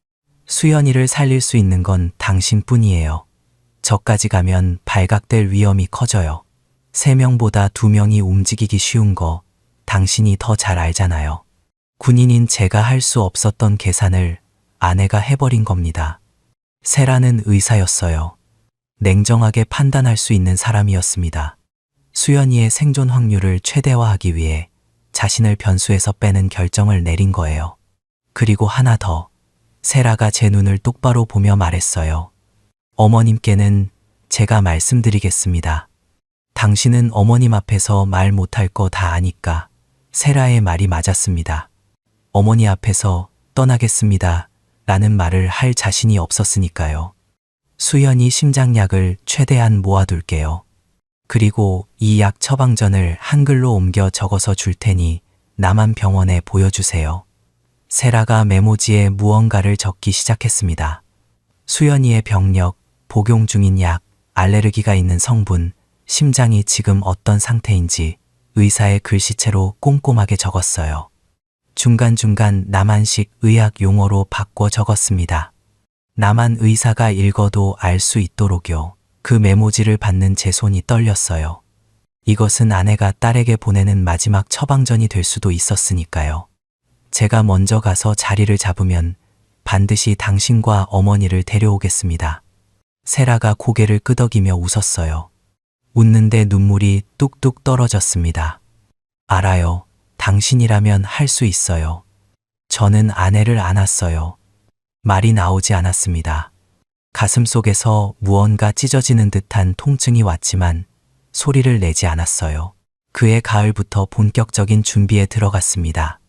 수연이를 살릴 수 있는 건 당신뿐이에요. 저까지 가면 발각될 위험이 커져요. 3명보다 2명이 움직이기 쉬운 거 당신이 더 잘 알잖아요. 군인인 제가 할 수 없었던 계산을 아내가 해버린 겁니다. 세라는 의사였어요. 냉정하게 판단할 수 있는 사람이었습니다. 수연이의 생존 확률을 최대화하기 위해 자신을 변수에서 빼는 결정을 내린 거예요. 그리고 하나 더, 세라가 제 눈을 똑바로 보며 말했어요. 어머님께는 제가 말씀드리겠습니다. 당신은 어머님 앞에서 말 못할 거 다 아니까. 세라의 말이 맞았습니다. 어머니 앞에서 떠나겠습니다 라는 말을 할 자신이 없었으니까요. 수연이 심장약을 최대한 모아둘게요. 그리고 이 약 처방전을 한글로 옮겨 적어서 줄 테니 남한병원에 보여주세요. 세라가 메모지에 무언가를 적기 시작했습니다. 수연이의 병력, 복용 중인 약, 알레르기가 있는 성분, 심장이 지금 어떤 상태인지 의사의 글씨체로 꼼꼼하게 적었어요. 중간중간 남한식 의학 용어로 바꿔 적었습니다. 남한 의사가 읽어도 알 수 있도록요. 그 메모지를 받는 제 손이 떨렸어요. 이것은 아내가 딸에게 보내는 마지막 처방전이 될 수도 있었으니까요. 제가 먼저 가서 자리를 잡으면 반드시 당신과 어머니를 데려오겠습니다. 세라가 고개를 끄덕이며 웃었어요. 웃는데 눈물이 뚝뚝 떨어졌습니다. 알아요. 당신이라면 할 수 있어요. 저는 아내를 안았어요. 말이 나오지 않았습니다. 가슴 속에서 무언가 찢어지는 듯한 통증이 왔지만 소리를 내지 않았어요. 그해 가을부터 본격적인 준비에 들어갔습니다.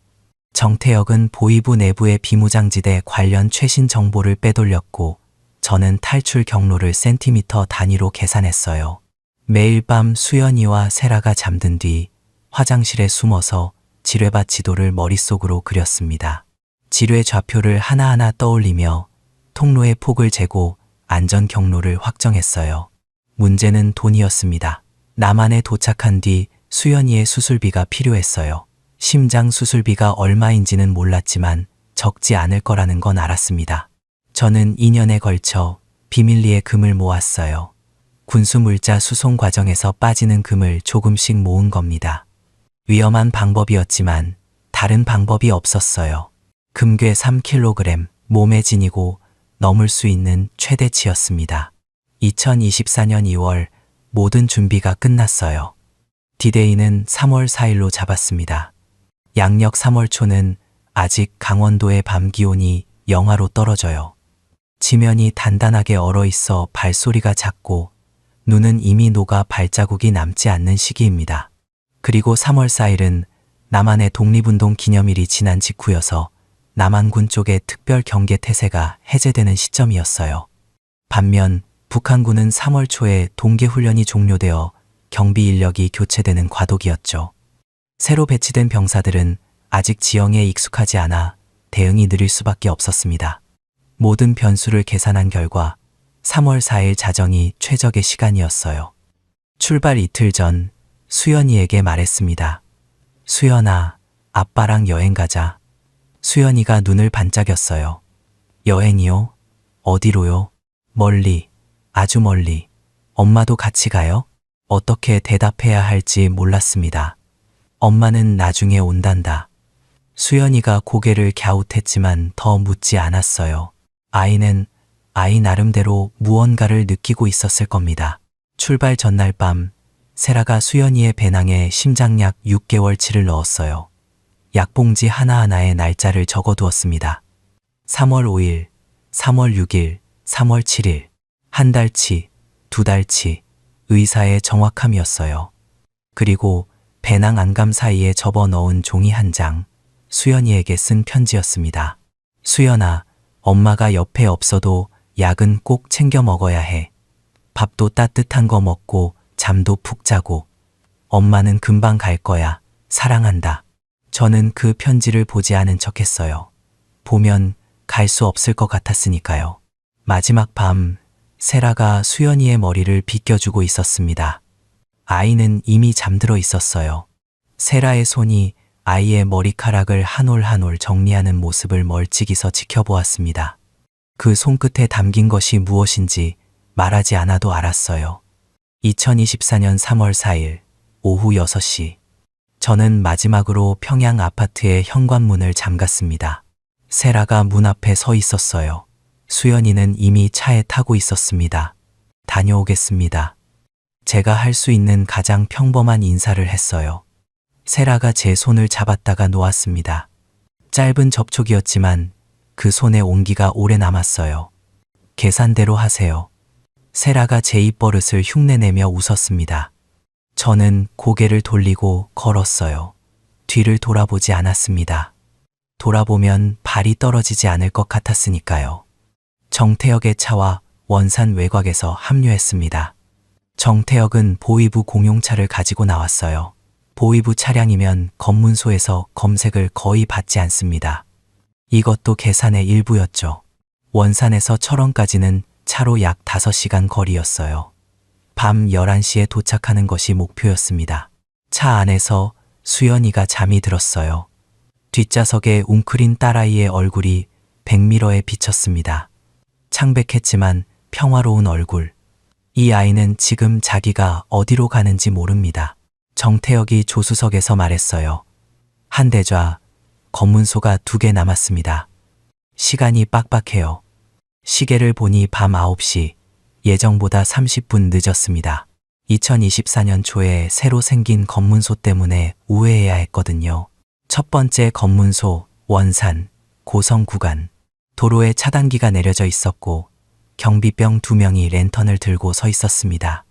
정태혁은 보위부 내부의 비무장지대 관련 최신 정보를 빼돌렸고 저는 탈출 경로를 센티미터 단위로 계산했어요. 매일 밤 수연이와 세라가 잠든 뒤 화장실에 숨어서 지뢰밭 지도를 머릿속으로 그렸습니다. 지뢰 좌표를 하나하나 떠올리며 통로의 폭을 재고 안전 경로를 확정했어요. 문제는 돈이었습니다. 남한에 도착한 뒤 수연이의 수술비가 필요했어요. 심장 수술비가 얼마인지는 몰랐지만 적지 않을 거라는 건 알았습니다. 저는 2년에 걸쳐 비밀리에 금을 모았어요. 군수물자 수송 과정에서 빠지는 금을 조금씩 모은 겁니다. 위험한 방법이었지만 다른 방법이 없었어요. 금괴 3kg, 몸에 지니고 넘을 수 있는 최대치였습니다. 2024년 2월 모든 준비가 끝났어요. 디데이는 3월 4일로 잡았습니다. 양력 3월 초는 아직 강원도의 밤 기온이 영하로 떨어져요. 지면이 단단하게 얼어 있어 발소리가 작고 눈은 이미 녹아 발자국이 남지 않는 시기입니다. 그리고 3월 4일은 남한의 독립운동 기념일이 지난 직후여서 남한군 쪽의 특별 경계 태세가 해제되는 시점이었어요. 반면 북한군은 3월 초에 동계훈련이 종료되어 경비 인력이 교체되는 과도기였죠. 새로 배치된 병사들은 아직 지형에 익숙하지 않아 대응이 느릴 수밖에 없었습니다. 모든 변수를 계산한 결과 3월 4일 자정이 최적의 시간이었어요. 출발 이틀 전 수연이에게 말했습니다. 수연아, 아빠랑 여행 가자. 수연이가 눈을 반짝였어요. 여행이요? 어디로요? 멀리, 아주 멀리. 엄마도 같이 가요? 어떻게 대답해야 할지 몰랐습니다. 엄마는 나중에 온단다. 수연이가 고개를 갸웃했지만 더 묻지 않았어요. 아이는 아이 나름대로 무언가를 느끼고 있었을 겁니다. 출발 전날 밤, 세라가 수연이의 배낭에 심장약 6개월치를 넣었어요. 약봉지 하나하나에 날짜를 적어두었습니다. 3월 5일, 3월 6일, 3월 7일. 한 달치, 두 달치. 의사의 정확함이었어요. 그리고 배낭 안감 사이에 접어 넣은 종이 한 장, 수연이에게 쓴 편지였습니다. 수연아, 엄마가 옆에 없어도 약은 꼭 챙겨 먹어야 해. 밥도 따뜻한 거 먹고 잠도 푹 자고. 엄마는 금방 갈 거야. 사랑한다. 저는 그 편지를 보지 않은 척했어요. 보면 갈 수 없을 것 같았으니까요. 마지막 밤, 세라가 수연이의 머리를 빗겨주고 있었습니다. 아이는 이미 잠들어 있었어요. 세라의 손이 아이의 머리카락을 한 올 한 올 정리하는 모습을 멀찍이서 지켜보았습니다. 그 손끝에 담긴 것이 무엇인지 말하지 않아도 알았어요. 2024년 3월 4일 오후 6시. 저는 마지막으로 평양 아파트의 현관문을 잠갔습니다. 세라가 문 앞에 서 있었어요. 수연이는 이미 차에 타고 있었습니다. 다녀오겠습니다. 제가 할 수 있는 가장 평범한 인사를 했어요. 세라가 제 손을 잡았다가 놓았습니다. 짧은 접촉이었지만 그 손의 온기가 오래 남았어요. 계산대로 하세요. 세라가 제 입버릇을 흉내내며 웃었습니다. 저는 고개를 돌리고 걸었어요. 뒤를 돌아보지 않았습니다. 돌아보면 발이 떨어지지 않을 것 같았으니까요. 정태혁의 차와 원산 외곽에서 합류했습니다. 정태혁은 보위부 공용차를 가지고 나왔어요. 보위부 차량이면 검문소에서 검색을 거의 받지 않습니다. 이것도 계산의 일부였죠. 원산에서 철원까지는 차로 약 5시간 거리였어요. 밤 11시에 도착하는 것이 목표였습니다. 차 안에서 수연이가 잠이 들었어요. 뒷좌석에 웅크린 딸아이의 얼굴이 백미러에 비쳤습니다. 창백했지만 평화로운 얼굴. 이 아이는 지금 자기가 어디로 가는지 모릅니다. 정태혁이 조수석에서 말했어요. 한대좌, 검문소가 2개 남았습니다. 시간이 빡빡해요. 시계를 보니 밤 9시, 예정보다 30분 늦었습니다. 2024년 초에 새로 생긴 검문소 때문에 우회해야 했거든요. 첫 번째 검문소, 원산, 고성 구간. 도로에 차단기가 내려져 있었고 경비병 2명이 랜턴을 들고 서 있었습니다.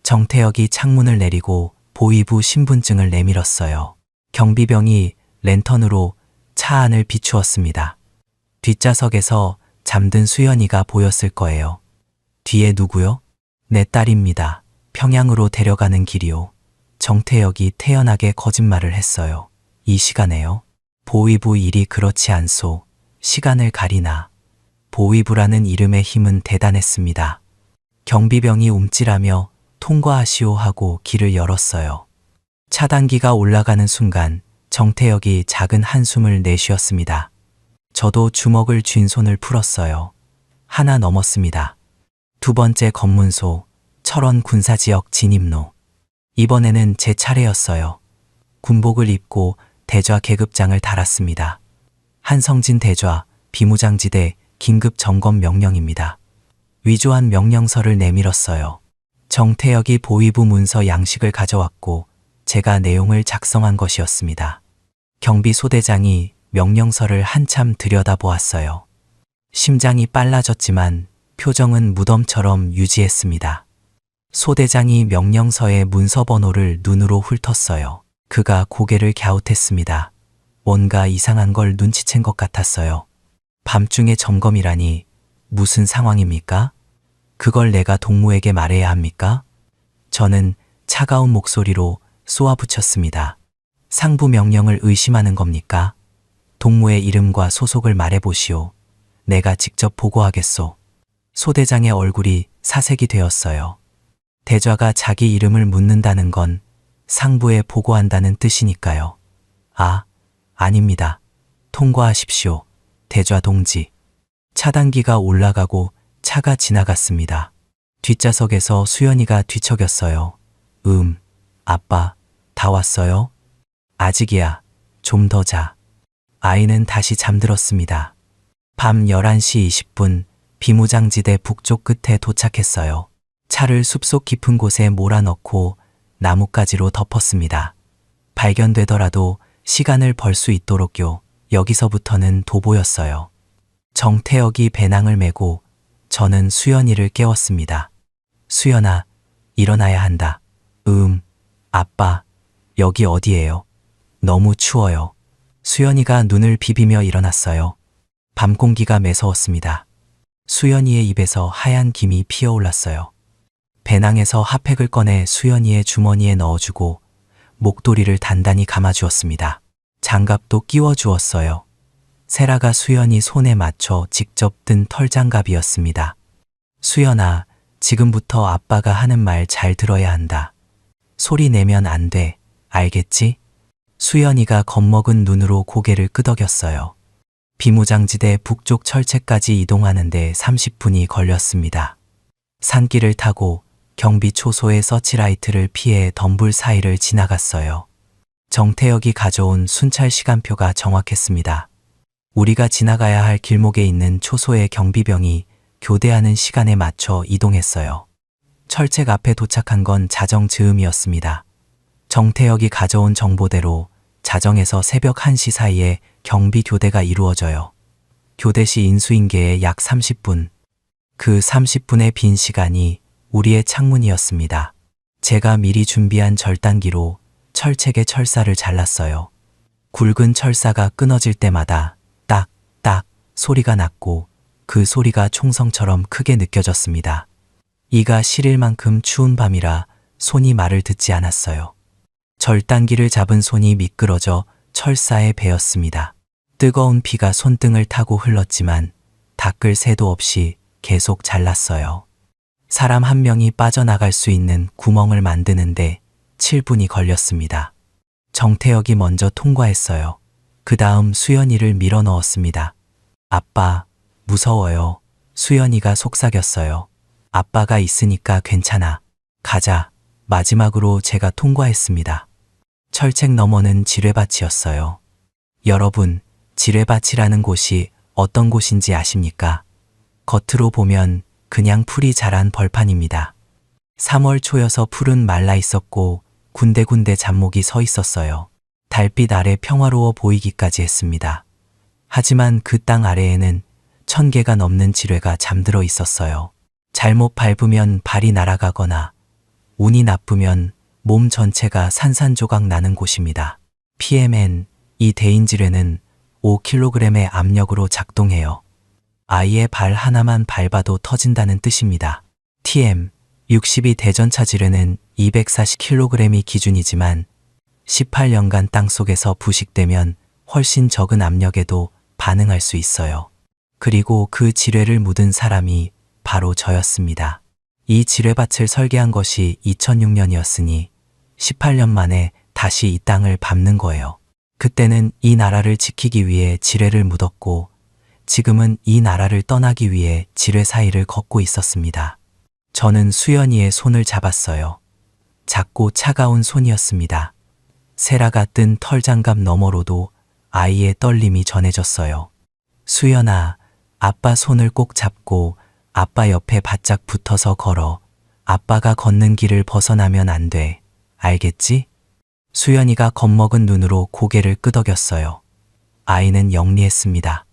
정태혁이 창문을 내리고 보위부 신분증을 내밀었어요. 경비병이 랜턴으로 차 안을 비추었습니다. 뒷좌석에서 잠든 수연이가 보였을 거예요. 뒤에 누구요? 내 딸입니다. 평양으로 데려가는 길이요. 정태혁이 태연하게 거짓말을 했어요. 이 시간에요? 보위부 일이 그렇지 않소. 시간을 가리나. 보위부라는 이름의 힘은 대단했습니다. 경비병이 움찔하며 통과하시오 하고 길을 열었어요. 차단기가 올라가는 순간 정태혁이 작은 한숨을 내쉬었습니다. 저도 주먹을 쥔 손을 풀었어요. 하나 넘었습니다. 두 번째 검문소, 철원 군사지역 진입로. 이번에는 제 차례였어요. 군복을 입고 대좌 계급장을 달았습니다. 한성진 대좌, 비무장지대 긴급 점검 명령입니다. 위조한 명령서를 내밀었어요. 정태혁이 보위부 문서 양식을 가져왔고 제가 내용을 작성한 것이었습니다. 경비소대장이 명령서를 한참 들여다보았어요. 심장이 빨라졌지만 표정은 무덤처럼 유지했습니다. 소대장이 명령서의 문서 번호를 눈으로 훑었어요. 그가 고개를 갸웃했습니다. 뭔가 이상한 걸 눈치챈 것 같았어요. 밤중에 점검이라니 무슨 상황입니까? 그걸 내가 동무에게 말해야 합니까? 저는 차가운 목소리로 쏘아붙였습니다. 상부 명령을 의심하는 겁니까? 동무의 이름과 소속을 말해보시오. 내가 직접 보고하겠소. 소대장의 얼굴이 사색이 되었어요. 대좌가 자기 이름을 묻는다는 건 상부에 보고한다는 뜻이니까요. 아, 아닙니다. 통과하십시오. 대좌 동지. 차단기가 올라가고 차가 지나갔습니다. 뒷좌석에서 수연이가 뒤척였어요. 아빠, 다 왔어요? 아직이야. 좀 더 자. 아이는 다시 잠들었습니다. 밤 11시 20분 비무장지대 북쪽 끝에 도착했어요. 차를 숲속 깊은 곳에 몰아넣고 나뭇가지로 덮었습니다. 발견되더라도 시간을 벌 수 있도록요. 여기서부터는 도보였어요. 정태혁이 배낭을 메고 저는 수연이를 깨웠습니다. 수연아, 일어나야 한다. 아빠, 여기 어디예요? 너무 추워요. 수연이가 눈을 비비며 일어났어요. 밤 공기가 매서웠습니다. 수연이의 입에서 하얀 김이 피어올랐어요. 배낭에서 핫팩을 꺼내 수연이의 주머니에 넣어주고 목도리를 단단히 감아주었습니다. 장갑도 끼워주었어요. 세라가 수연이 손에 맞춰 직접 든 털장갑이었습니다. 수연아, 지금부터 아빠가 하는 말 잘 들어야 한다. 소리 내면 안 돼. 알겠지? 수연이가 겁먹은 눈으로 고개를 끄덕였어요. 비무장지대 북쪽 철책까지 이동하는데 30분이 걸렸습니다. 산길을 타고 경비 초소의 서치라이트를 피해 덤불 사이를 지나갔어요. 정태혁이 가져온 순찰 시간표가 정확했습니다. 우리가 지나가야 할 길목에 있는 초소의 경비병이 교대하는 시간에 맞춰 이동했어요. 철책 앞에 도착한 건 자정 즈음이었습니다. 정태혁이 가져온 정보대로 자정에서 새벽 1시 사이에 경비 교대가 이루어져요. 교대 시 인수인계의 약 30분. 그 30분의 빈 시간이 우리의 창문이었습니다. 제가 미리 준비한 절단기로 철책의 철사를 잘랐어요. 굵은 철사가 끊어질 때마다 딱 소리가 났고 그 소리가 총성처럼 크게 느껴졌습니다. 이가 시릴 만큼 추운 밤이라 손이 말을 듣지 않았어요. 절단기를 잡은 손이 미끄러져 철사에 베었습니다. 뜨거운 피가 손등을 타고 흘렀지만 닦을 새도 없이 계속 잘랐어요. 사람 한 명이 빠져나갈 수 있는 구멍을 만드는데 7분이 걸렸습니다. 정태혁이 먼저 통과했어요. 그 다음 수연이를 밀어 넣었습니다. 아빠, 무서워요. 수연이가 속삭였어요. 아빠가 있으니까 괜찮아. 가자. 마지막으로 제가 통과했습니다. 철책 너머는 지뢰밭이었어요. 여러분, 지뢰밭이라는 곳이 어떤 곳인지 아십니까? 겉으로 보면 그냥 풀이 자란 벌판입니다. 3월 초여서 풀은 말라 있었고 군데군데 잡목이 서 있었어요. 달빛 아래 평화로워 보이기까지 했습니다. 하지만 그 땅 아래에는 1000개가 넘는 지뢰가 잠들어 있었어요. 잘못 밟으면 발이 날아가거나 운이 나쁘면 몸 전체가 산산조각 나는 곳입니다. PMN, 이 대인지뢰는 5kg의 압력으로 작동해요. 아이의 발 하나만 밟아도 터진다는 뜻입니다. TM, 62 대전차 지뢰는 240kg이 기준이지만 18년간 땅속에서 부식되면 훨씬 적은 압력에도 반응할 수 있어요. 그리고 그 지뢰를 묻은 사람이 바로 저였습니다. 이 지뢰밭을 설계한 것이 2006년이었으니 18년 만에 다시 이 땅을 밟는 거예요. 그때는 이 나라를 지키기 위해 지뢰를 묻었고 지금은 이 나라를 떠나기 위해 지뢰 사이를 걷고 있었습니다. 저는 수연이의 손을 잡았어요. 작고 차가운 손이었습니다. 세라가 뜬 털장갑 너머로도 아이의 떨림이 전해졌어요. 수연아, 아빠 손을 꼭 잡고 아빠 옆에 바짝 붙어서 걸어. 아빠가 걷는 길을 벗어나면 안 돼. 알겠지? 수연이가 겁먹은 눈으로 고개를 끄덕였어요. 아이는 영리했습니다.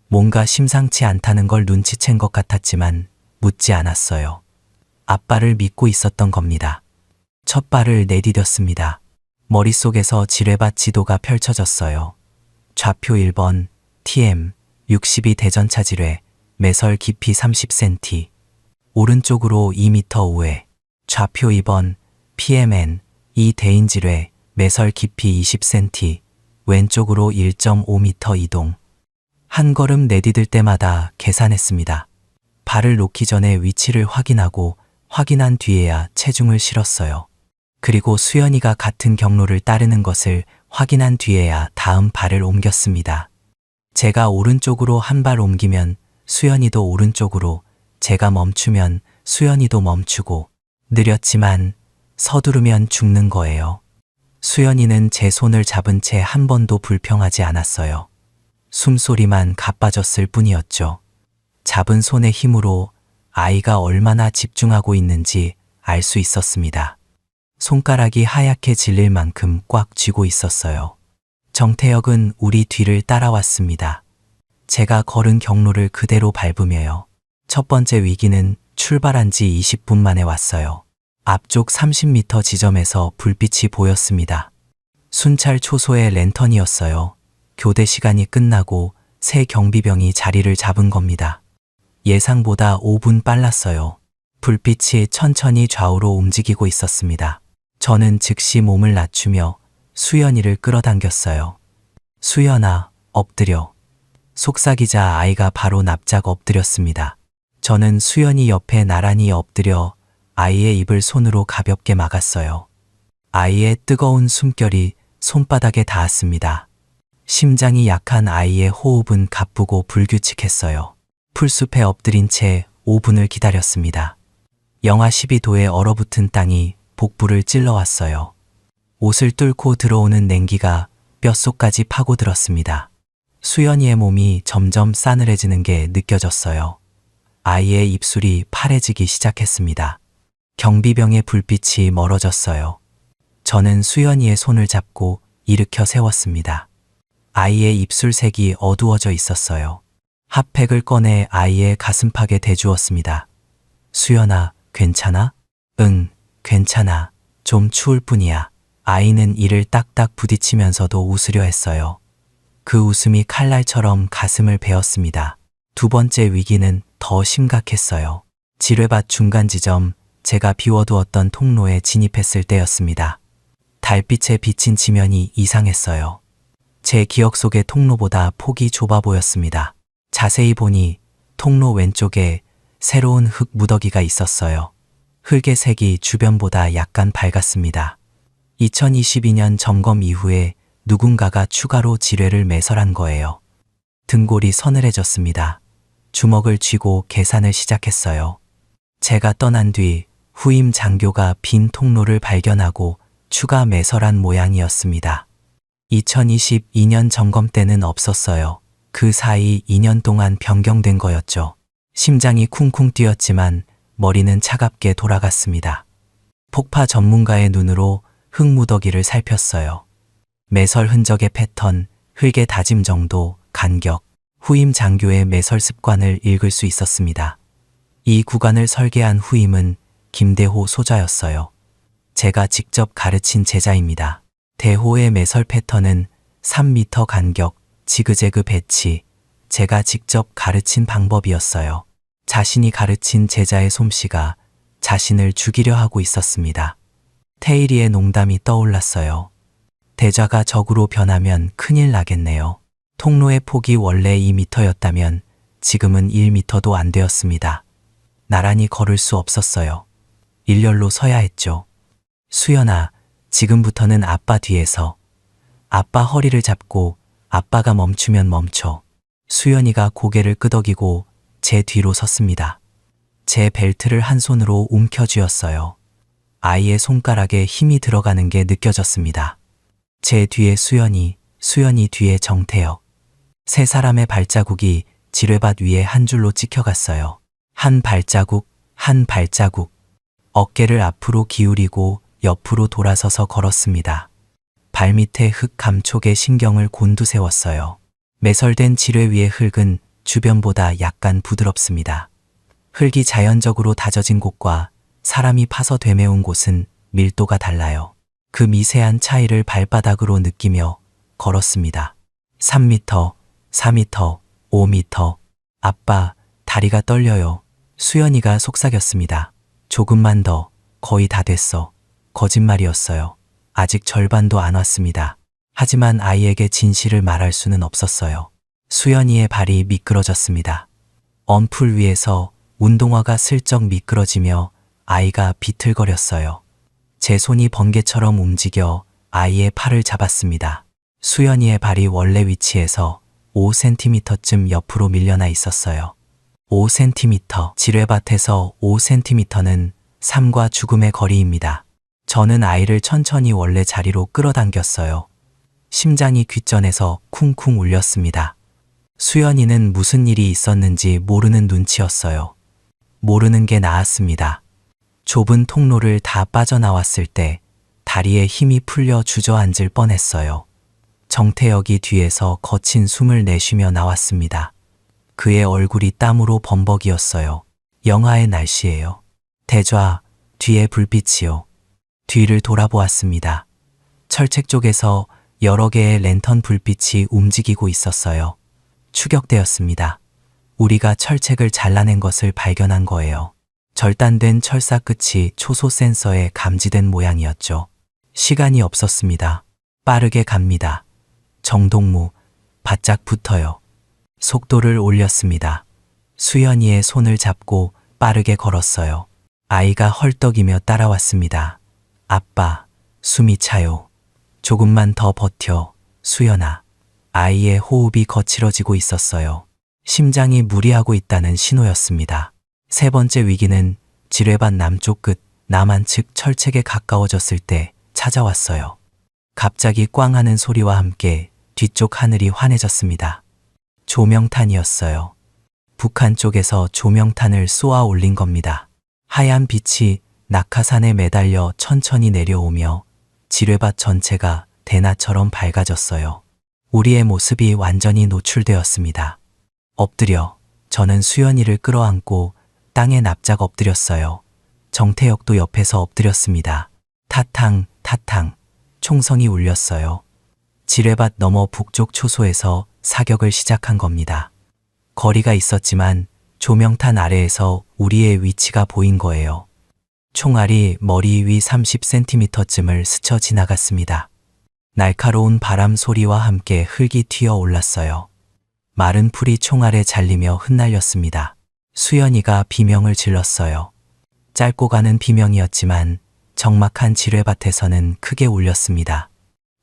뭔가 심상치 않다는 걸 눈치챈 것 같았지만 묻지 않았어요. 아빠를 믿고 있었던 겁니다. 첫 발을 내디뎠습니다. 머릿속에서 지뢰밭 지도가 펼쳐졌어요. 좌표 1번, TM, 62 대전차 지뢰, 매설 깊이 30cm. 오른쪽으로 2m 우회. 좌표 2번, PMN, 2 대인 지뢰, 매설 깊이 20cm. 왼쪽으로 1.5m 이동. 한 걸음 내디딜 때마다 계산했습니다. 발을 놓기 전에 위치를 확인하고 확인한 뒤에야 체중을 실었어요. 그리고 수연이가 같은 경로를 따르는 것을 확인한 뒤에야 다음 발을 옮겼습니다. 제가 오른쪽으로 한 발 옮기면 수연이도 오른쪽으로, 제가 멈추면 수연이도 멈추고, 느렸지만 서두르면 죽는 거예요. 수연이는 제 손을 잡은 채 한 번도 불평하지 않았어요. 숨소리만 가빠졌을 뿐이었죠. 잡은 손의 힘으로 아이가 얼마나 집중하고 있는지 알 수 있었습니다. 손가락이 하얗게 질릴 만큼 꽉 쥐고 있었어요. 정태혁은 우리 뒤를 따라왔습니다. 제가 걸은 경로를 그대로 밟으며요. 첫 번째 위기는 출발한 지 20분 만에 왔어요. 앞쪽 30m 지점에서 불빛이 보였습니다. 순찰 초소의 랜턴이었어요. 교대 시간이 끝나고 새 경비병이 자리를 잡은 겁니다. 예상보다 5분 빨랐어요. 불빛이 천천히 좌우로 움직이고 있었습니다. 저는 즉시 몸을 낮추며 수연이를 끌어당겼어요. 수연아, 엎드려. 속삭이자 아이가 바로 납작 엎드렸습니다. 저는 수연이 옆에 나란히 엎드려 아이의 입을 손으로 가볍게 막았어요. 아이의 뜨거운 숨결이 손바닥에 닿았습니다. 심장이 약한 아이의 호흡은 가쁘고 불규칙했어요. 풀숲에 엎드린 채 5분을 기다렸습니다. 영하 12도에 얼어붙은 땅이 복부를 찔러왔어요. 옷을 뚫고 들어오는 냉기가 뼛속까지 파고들었습니다. 수연이의 몸이 점점 싸늘해지는 게 느껴졌어요. 아이의 입술이 파래지기 시작했습니다. 경비병의 불빛이 멀어졌어요. 저는 수연이의 손을 잡고 일으켜 세웠습니다. 아이의 입술색이 어두워져 있었어요. 핫팩을 꺼내 아이의 가슴팍에 대주었습니다. 수연아, 괜찮아? 응, 괜찮아. 좀 추울 뿐이야. 아이는 이를 딱딱 부딪히면서도 웃으려 했어요. 그 웃음이 칼날처럼 가슴을 베었습니다. 두 번째 위기는 더 심각했어요. 지뢰밭 중간 지점, 제가 비워두었던 통로에 진입했을 때였습니다. 달빛에 비친 지면이 이상했어요. 제 기억 속의 통로보다 폭이 좁아 보였습니다. 자세히 보니 통로 왼쪽에 새로운 흙 무더기가 있었어요. 흙의 색이 주변보다 약간 밝았습니다. 2022년 점검 이후에 누군가가 추가로 지뢰를 매설한 거예요. 등골이 서늘해졌습니다. 주먹을 쥐고 계산을 시작했어요. 제가 떠난 뒤 후임 장교가 빈 통로를 발견하고 추가 매설한 모양이었습니다. 2022년 점검 때는 없었어요. 그 사이 2년 동안 변경된 거였죠. 심장이 쿵쿵 뛰었지만 머리는 차갑게 돌아갔습니다. 폭파 전문가의 눈으로 흙무더기를 살폈어요. 매설 흔적의 패턴, 흙의 다짐 정도, 간격, 후임 장교의 매설 습관을 읽을 수 있었습니다. 이 구간을 설계한 후임은 김대호 소자였어요. 제가 직접 가르친 제자입니다. 대호의 매설 패턴은 3m 간격, 지그재그 배치, 제가 직접 가르친 방법이었어요. 자신이 가르친 제자의 솜씨가 자신을 죽이려 하고 있었습니다. 태일이의 농담이 떠올랐어요. 대자가 적으로 변하면 큰일 나겠네요. 통로의 폭이 원래 2m였다면 지금은 1m도 안 되었습니다. 나란히 걸을 수 없었어요. 일렬로 서야 했죠. 수연아, 지금부터는 아빠 뒤에서. 아빠 허리를 잡고 아빠가 멈추면 멈춰. 수연이가 고개를 끄덕이고 제 뒤로 섰습니다. 제 벨트를 한 손으로 움켜쥐었어요. 아이의 손가락에 힘이 들어가는 게 느껴졌습니다. 제 뒤에 수연이, 수연이 뒤에 정태혁. 세 사람의 발자국이 지뢰밭 위에 한 줄로 찍혀갔어요. 한 발자국, 한 발자국. 어깨를 앞으로 기울이고 옆으로 돌아서서 걸었습니다. 발밑에 흙 감촉에 신경을 곤두세웠어요. 매설된 지뢰 위의 흙은 주변보다 약간 부드럽습니다. 흙이 자연적으로 다져진 곳과 사람이 파서 되메운 곳은 밀도가 달라요. 그 미세한 차이를 발바닥으로 느끼며 걸었습니다. 3m, 4m, 5m. 아빠, 다리가 떨려요. 수연이가 속삭였습니다. 조금만 더, 거의 다 됐어. 거짓말이었어요. 아직 절반도 안 왔습니다. 하지만 아이에게 진실을 말할 수는 없었어요. 수연이의 발이 미끄러졌습니다. 언풀 위에서 운동화가 슬쩍 미끄러지며 아이가 비틀거렸어요. 제 손이 번개처럼 움직여 아이의 팔을 잡았습니다. 수연이의 발이 원래 위치에서 5cm쯤 옆으로 밀려나 있었어요. 5cm, 지뢰밭에서 5cm는 삶과 죽음의 거리입니다. 저는 아이를 천천히 원래 자리로 끌어당겼어요. 심장이 귓전에서 쿵쿵 울렸습니다. 수연이는 무슨 일이 있었는지 모르는 눈치였어요. 모르는 게 나았습니다. 좁은 통로를 다 빠져나왔을 때 다리에 힘이 풀려 주저앉을 뻔했어요. 정태혁이 뒤에서 거친 숨을 내쉬며 나왔습니다. 그의 얼굴이 땀으로 범벅이었어요. 영하의 날씨예요. 대좌, 뒤에 불빛이요. 뒤를 돌아보았습니다. 철책 쪽에서 여러 개의 랜턴 불빛이 움직이고 있었어요. 추격되었습니다. 우리가 철책을 잘라낸 것을 발견한 거예요. 절단된 철사 끝이 초소 센서에 감지된 모양이었죠. 시간이 없었습니다. 빠르게 갑니다. 정동무, 바짝 붙어요. 속도를 올렸습니다. 수연이의 손을 잡고 빠르게 걸었어요. 아이가 헐떡이며 따라왔습니다. 아빠, 숨이 차요. 조금만 더 버텨, 수연아. 아이의 호흡이 거칠어지고 있었어요. 심장이 무리하고 있다는 신호였습니다. 세 번째 위기는 지뢰밭 남쪽 끝 남한 측 철책에 가까워졌을 때 찾아왔어요. 갑자기 꽝 하는 소리와 함께 뒤쪽 하늘이 환해졌습니다. 조명탄이었어요. 북한 쪽에서 조명탄을 쏘아 올린 겁니다. 하얀 빛이 낙하산에 매달려 천천히 내려오며 지뢰밭 전체가 대나처럼 밝아졌어요. 우리의 모습이 완전히 노출되었습니다. 엎드려 저는 수연이를 끌어안고 땅에 납작 엎드렸어요. 정태혁도 옆에서 엎드렸습니다. 타탕, 타탕, 총성이 울렸어요. 지뢰밭 너머 북쪽 초소에서 사격을 시작한 겁니다. 거리가 있었지만 조명탄 아래에서 우리의 위치가 보인 거예요. 총알이 머리 위 30cm쯤을 스쳐 지나갔습니다. 날카로운 바람 소리와 함께 흙이 튀어 올랐어요. 마른 풀이 총알에 잘리며 흩날렸습니다. 수연이가 비명을 질렀어요. 짧고 가는 비명이었지만 적막한 지뢰밭에서는 크게 울렸습니다.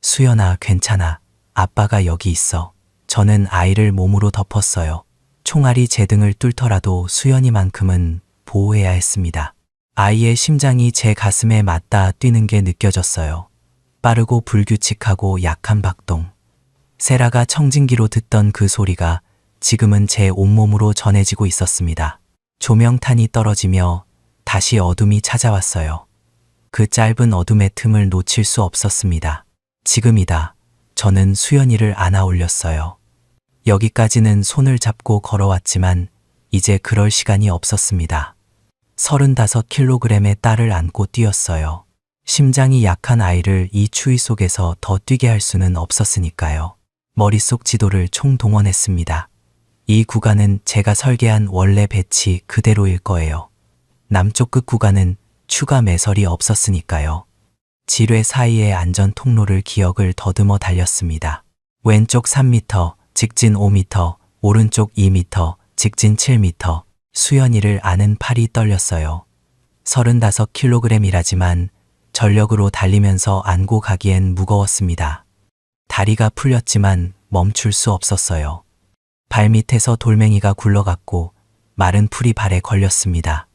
수연아, 괜찮아. 아빠가 여기 있어. 저는 아이를 몸으로 덮었어요. 총알이 제 등을 뚫더라도 수연이만큼은 보호해야 했습니다. 아이의 심장이 제 가슴에 맞닿아 뛰는 게 느껴졌어요. 빠르고 불규칙하고 약한 박동. 세라가 청진기로 듣던 그 소리가 지금은 제 온몸으로 전해지고 있었습니다. 조명탄이 떨어지며 다시 어둠이 찾아왔어요. 그 짧은 어둠의 틈을 놓칠 수 없었습니다. 지금이다. 저는 수연이를 안아 올렸어요. 여기까지는 손을 잡고 걸어왔지만 이제 그럴 시간이 없었습니다. 35kg의 딸을 안고 뛰었어요. 심장이 약한 아이를 이 추위 속에서 더 뛰게 할 수는 없었으니까요. 머릿속 지도를 총동원했습니다. 이 구간은 제가 설계한 원래 배치 그대로일 거예요. 남쪽 끝 구간은 추가 매설이 없었으니까요. 지뢰 사이의 안전 통로를 기억을 더듬어 달렸습니다. 왼쪽 3m, 직진 5m, 오른쪽 2m, 직진 7m. 수연이를 아는 팔이 떨렸어요. 35kg이라지만 전력으로 달리면서 안고 가기엔 무거웠습니다. 다리가 풀렸지만 멈출 수 없었어요. 발밑에서 돌멩이가 굴러갔고 마른 풀이 발에 걸렸습니다.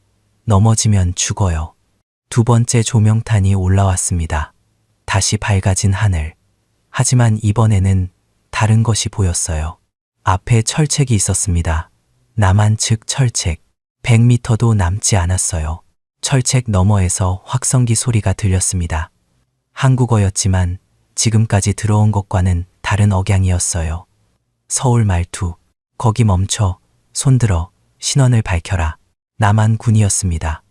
넘어지면 죽어요. 두 번째 조명탄이 올라왔습니다. 다시 밝아진 하늘. 하지만 이번에는 다른 것이 보였어요. 앞에 철책이 있었습니다. 남한 측 철책. 100m도 남지 않았어요. 철책 너머에서 확성기 소리가 들렸습니다. 한국어였지만 지금까지 들어온 것과는 다른 억양이었어요. 서울 말투. 거기 멈춰. 손들어. 신원을 밝혀라. 남한군이었습니다.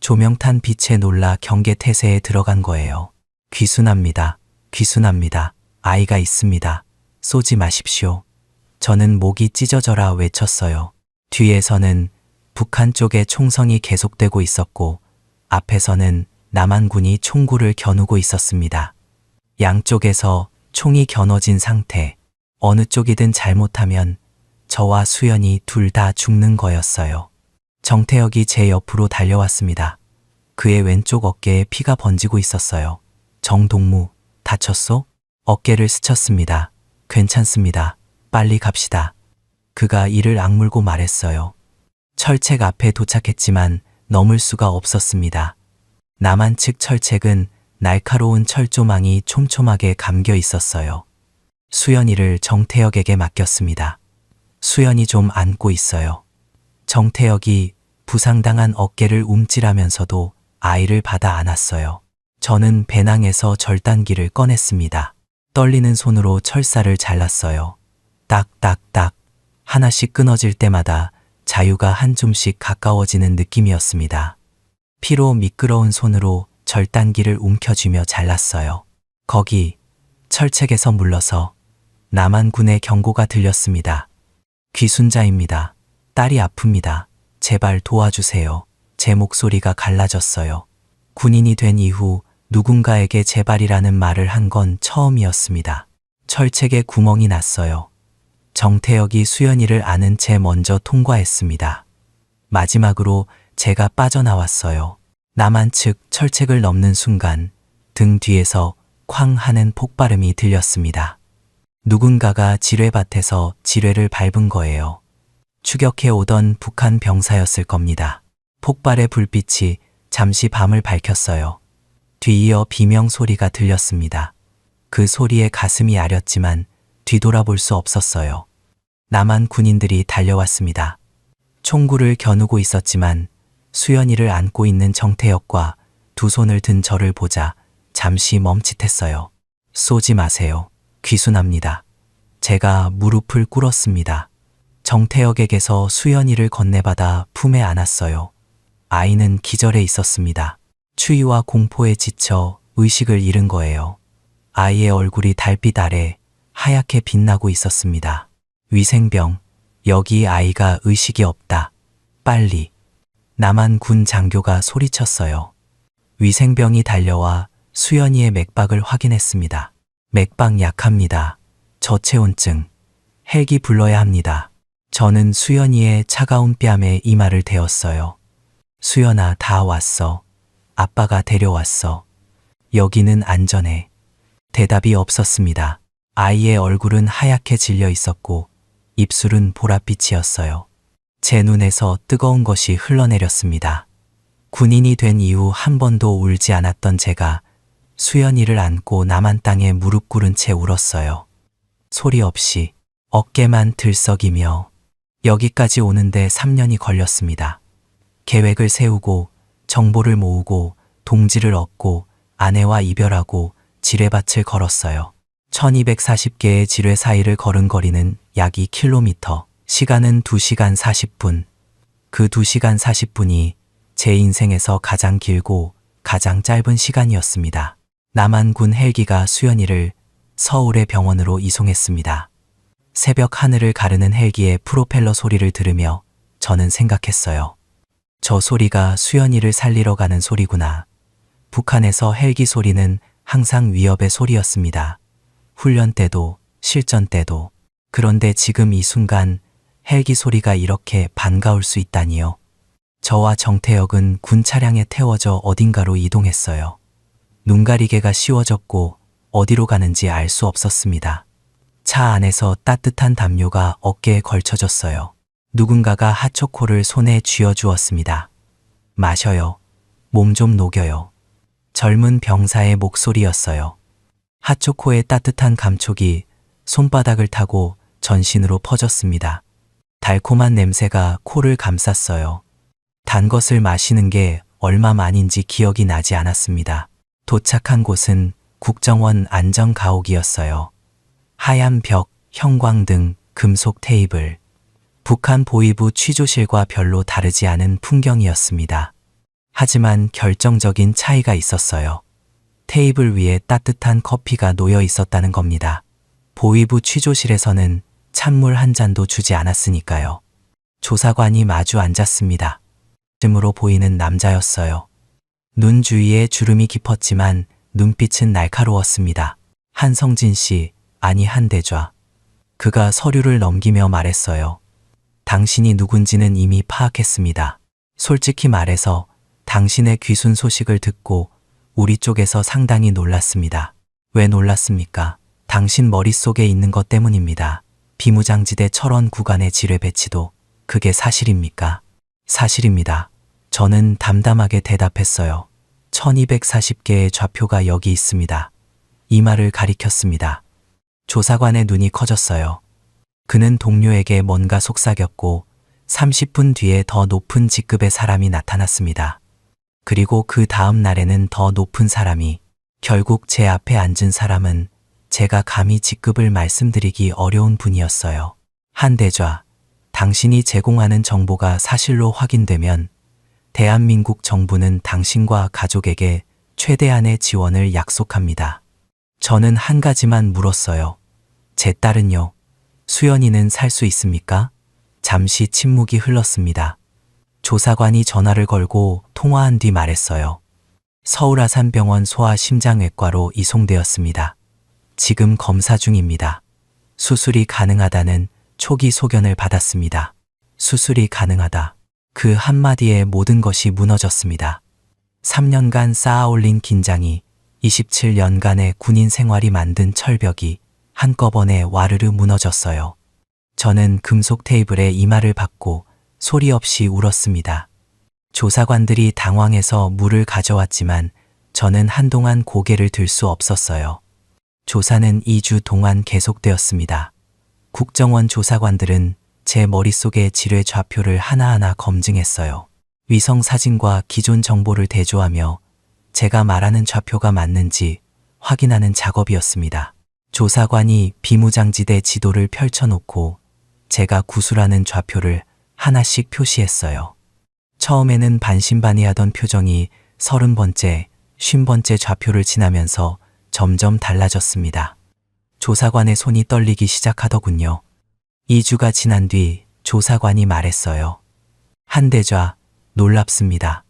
조명탄 빛에 놀라 경계 태세에 들어간 거예요. 귀순합니다. 귀순합니다. 아이가 있습니다. 쏘지 마십시오. 저는 목이 찢어져라 외쳤어요. 뒤에서는 북한 쪽의 총성이 계속되고 있었고 앞에서는 남한군이 총구를 겨누고 있었습니다. 양쪽에서 총이 겨눠진 상태. 어느 쪽이든 잘못하면 저와 수연이 둘 다 죽는 거였어요. 정태혁이 제 옆으로 달려왔습니다. 그의 왼쪽 어깨에 피가 번지고 있었어요. 정동무, 다쳤소? 어깨를 스쳤습니다. 괜찮습니다. 빨리 갑시다. 그가 이를 악물고 말했어요. 철책 앞에 도착했지만 넘을 수가 없었습니다. 남한 측 철책은 날카로운 철조망이 촘촘하게 감겨 있었어요. 수연이를 정태혁에게 맡겼습니다. 수연이 좀 안고 있어요. 정태혁이 부상당한 어깨를 움찔하면서도 아이를 받아 안았어요. 저는 배낭에서 절단기를 꺼냈습니다. 떨리는 손으로 철사를 잘랐어요. 딱딱딱 하나씩 끊어질 때마다 자유가 한 줌씩 가까워지는 느낌이었습니다. 피로 미끄러운 손으로 절단기를 움켜쥐며 잘랐어요. 거기 철책에서 물러서 남한군의 경고가 들렸습니다. 귀순자입니다. 딸이 아픕니다. 제발 도와주세요. 제 목소리가 갈라졌어요. 군인이 된 이후 누군가에게 제발이라는 말을 한 건 처음이었습니다. 철책에 구멍이 났어요. 정태혁이 수연이를 아는 채 먼저 통과했습니다. 마지막으로 제가 빠져나왔어요. 남한 측 철책을 넘는 순간 등 뒤에서 쾅 하는 폭발음이 들렸습니다. 누군가가 지뢰밭에서 지뢰를 밟은 거예요. 추격해 오던 북한 병사였을 겁니다. 폭발의 불빛이 잠시 밤을 밝혔어요. 뒤이어 비명 소리가 들렸습니다. 그 소리에 가슴이 아렸지만 뒤돌아볼 수 없었어요. 남한 군인들이 달려왔습니다. 총구를 겨누고 있었지만 수연이를 안고 있는 정태혁과 두 손을 든 저를 보자 잠시 멈칫했어요. 쏘지 마세요. 귀순합니다. 제가 무릎을 꿇었습니다. 정태혁에게서 수연이를 건네받아 품에 안았어요. 아이는 기절해 있었습니다. 추위와 공포에 지쳐 의식을 잃은 거예요. 아이의 얼굴이 달빛 아래 하얗게 빛나고 있었습니다. 위생병, 여기 아이가 의식이 없다. 빨리. 남한군 장교가 소리쳤어요. 위생병이 달려와 수연이의 맥박을 확인했습니다. 맥박 약합니다. 저체온증. 헬기 불러야 합니다. 저는 수연이의 차가운 뺨에 이마를 대었어요. 수연아, 다 왔어. 아빠가 데려왔어. 여기는 안전해. 대답이 없었습니다. 아이의 얼굴은 하얗게 질려 있었고 입술은 보랏빛이었어요. 제 눈에서 뜨거운 것이 흘러내렸습니다. 군인이 된 이후 한 번도 울지 않았던 제가 수연이를 안고 남한 땅에 무릎 꿇은 채 울었어요. 소리 없이 어깨만 들썩이며 여기까지 오는데 3년이 걸렸습니다. 계획을 세우고 정보를 모으고 동지를 얻고 아내와 이별하고 지뢰밭을 걸었어요. 1240개의 지뢰 사이를 걸은 거리는 약 2km, 시간은 2시간 40분. 그 2시간 40분이 제 인생에서 가장 길고 가장 짧은 시간이었습니다. 남한군 헬기가 수연이를 서울의 병원으로 이송했습니다. 새벽 하늘을 가르는 헬기의 프로펠러 소리를 들으며 저는 생각했어요. 저 소리가 수연이를 살리러 가는 소리구나. 북한에서 헬기 소리는 항상 위협의 소리였습니다. 훈련 때도 실전 때도. 그런데 지금 이 순간 헬기 소리가 이렇게 반가울 수 있다니요. 저와 정태혁은 군 차량에 태워져 어딘가로 이동했어요. 눈가리개가 씌워졌고 어디로 가는지 알 수 없었습니다. 차 안에서 따뜻한 담요가 어깨에 걸쳐졌어요. 누군가가 핫초코를 손에 쥐어주었습니다. 마셔요. 몸 좀 녹여요. 젊은 병사의 목소리였어요. 핫초코의 따뜻한 감촉이 손바닥을 타고 전신으로 퍼졌습니다. 달콤한 냄새가 코를 감쌌어요. 단 것을 마시는 게 얼마만인지 기억이 나지 않았습니다. 도착한 곳은 국정원 안전가옥이었어요. 하얀 벽, 형광등, 금속 테이블. 북한 보위부 취조실과 별로 다르지 않은 풍경이었습니다. 하지만 결정적인 차이가 있었어요. 테이블 위에 따뜻한 커피가 놓여 있었다는 겁니다. 보위부 취조실에서는 찬물 한 잔도 주지 않았으니까요. 조사관이 마주 앉았습니다. 쯤으로 보이는 남자였어요. 눈 주위에 주름이 깊었지만 눈빛은 날카로웠습니다. 한성진 씨, 아니 한대좌. 그가 서류를 넘기며 말했어요. 당신이 누군지는 이미 파악했습니다. 솔직히 말해서 당신의 귀순 소식을 듣고 우리 쪽에서 상당히 놀랐습니다. 왜 놀랐습니까? 당신 머릿속에 있는 것 때문입니다. 비무장지대 철원 구간의 지뢰 배치도 그게 사실입니까? 사실입니다. 저는 담담하게 대답했어요. 1240개의 좌표가 여기 있습니다. 이마를 가리켰습니다. 조사관의 눈이 커졌어요. 그는 동료에게 뭔가 속삭였고 30분 뒤에 더 높은 직급의 사람이 나타났습니다. 그리고 그 다음 날에는 더 높은 사람이, 결국 제 앞에 앉은 사람은 제가 감히 직급을 말씀드리기 어려운 분이었어요. 한대좌, 당신이 제공하는 정보가 사실로 확인되면 대한민국 정부는 당신과 가족에게 최대한의 지원을 약속합니다. 저는 한 가지만 물었어요. 제 딸은요? 수연이는 살 수 있습니까? 잠시 침묵이 흘렀습니다. 조사관이 전화를 걸고 통화한 뒤 말했어요. 서울 아산병원 소아심장외과로 이송되었습니다. 지금 검사 중입니다. 수술이 가능하다는 초기 소견을 받았습니다. 수술이 가능하다. 그 한마디에 모든 것이 무너졌습니다. 3년간 쌓아올린 긴장이, 27년간의 군인 생활이 만든 철벽이 한꺼번에 와르르 무너졌어요. 저는 금속 테이블에 이마를 박고 소리 없이 울었습니다. 조사관들이 당황해서 물을 가져왔지만 저는 한동안 고개를 들 수 없었어요. 조사는 2주 동안 계속되었습니다. 국정원 조사관들은 제 머릿속의 지뢰 좌표를 하나하나 검증했어요. 위성 사진과 기존 정보를 대조하며 제가 말하는 좌표가 맞는지 확인하는 작업이었습니다. 조사관이 비무장지대 지도를 펼쳐놓고 제가 구술하는 좌표를 하나씩 표시했어요. 처음에는 반신반의하던 표정이 30번째, 50번째 좌표를 지나면서 점점 달라졌습니다. 조사관의 손이 떨리기 시작하더군요. 2주가 지난 뒤 조사관이 말했어요. 한대좌, 놀랍습니다.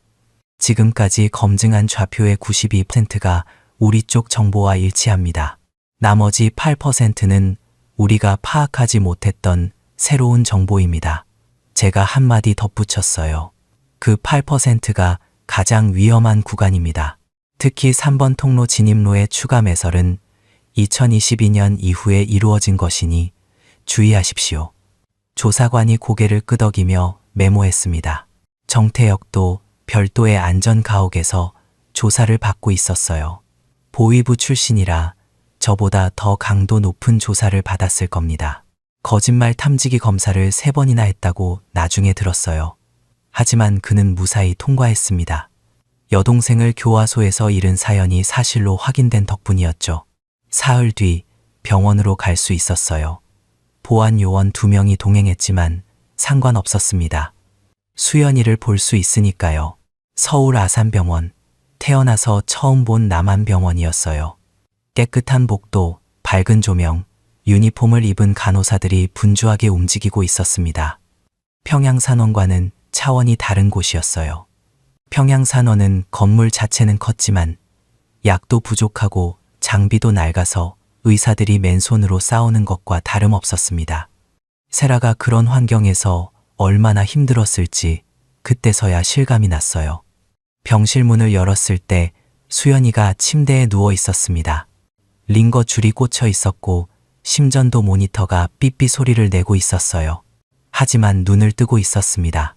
지금까지 검증한 좌표의 92%가 우리 쪽 정보와 일치합니다. 나머지 8%는 우리가 파악하지 못했던 새로운 정보입니다. 제가 한마디 덧붙였어요. 그 8%가 가장 위험한 구간입니다. 특히 3번 통로 진입로의 추가 매설은 2022년 이후에 이루어진 것이니 주의하십시오. 조사관이 고개를 끄덕이며 메모했습니다. 정태혁도 별도의 안전가옥에서 조사를 받고 있었어요. 보위부 출신이라 저보다 더 강도 높은 조사를 받았을 겁니다. 거짓말 탐지기 검사를 3번이나 했다고 나중에 들었어요. 하지만 그는 무사히 통과했습니다. 여동생을 교화소에서 잃은 사연이 사실로 확인된 덕분이었죠. 사흘 뒤 병원으로 갈 수 있었어요. 보안 요원 2명이 동행했지만 상관없었습니다. 수연이를 볼 수 있으니까요. 서울 아산병원, 태어나서 처음 본 남한병원이었어요. 깨끗한 복도, 밝은 조명, 유니폼을 입은 간호사들이 분주하게 움직이고 있었습니다. 평양산원과는 차원이 다른 곳이었어요. 평양산원은 건물 자체는 컸지만 약도 부족하고 장비도 낡아서 의사들이 맨손으로 싸우는 것과 다름없었습니다. 세라가 그런 환경에서 얼마나 힘들었을지 그때서야 실감이 났어요. 병실 문을 열었을 때 수연이가 침대에 누워 있었습니다. 링거 줄이 꽂혀 있었고 심전도 모니터가 삐삐 소리를 내고 있었어요. 하지만 눈을 뜨고 있었습니다.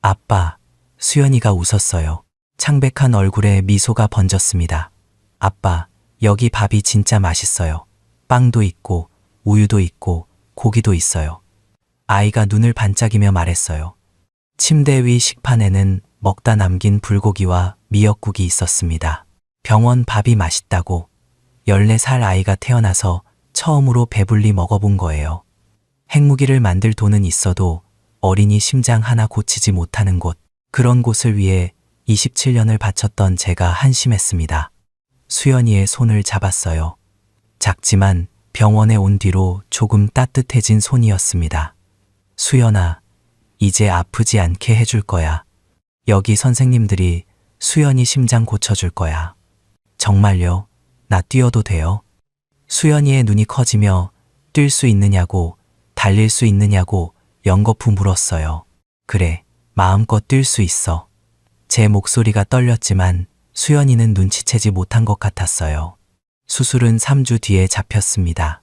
아빠, 수연이가 웃었어요. 창백한 얼굴에 미소가 번졌습니다. 아빠, 여기 밥이 진짜 맛있어요. 빵도 있고 우유도 있고 고기도 있어요. 아이가 눈을 반짝이며 말했어요. 침대 위 식판에는 먹다 남긴 불고기와 미역국이 있었습니다. 병원 밥이 맛있다고 14살 아이가 태어나서 처음으로 배불리 먹어본 거예요. 핵무기를 만들 돈은 있어도 어린이 심장 하나 고치지 못하는 곳, 그런 곳을 위해 27년을 바쳤던 제가 한심했습니다. 수연이의 손을 잡았어요. 작지만 병원에 온 뒤로 조금 따뜻해진 손이었습니다. 수연아, 이제 아프지 않게 해줄 거야. 여기 선생님들이 수연이 심장 고쳐줄 거야. 정말요? 나 뛰어도 돼요? 수연이의 눈이 커지며 뛸 수 있느냐고, 달릴 수 있느냐고 연거푸 물었어요. 그래, 마음껏 뛸 수 있어. 제 목소리가 떨렸지만 수연이는 눈치채지 못한 것 같았어요. 수술은 3주 뒤에 잡혔습니다.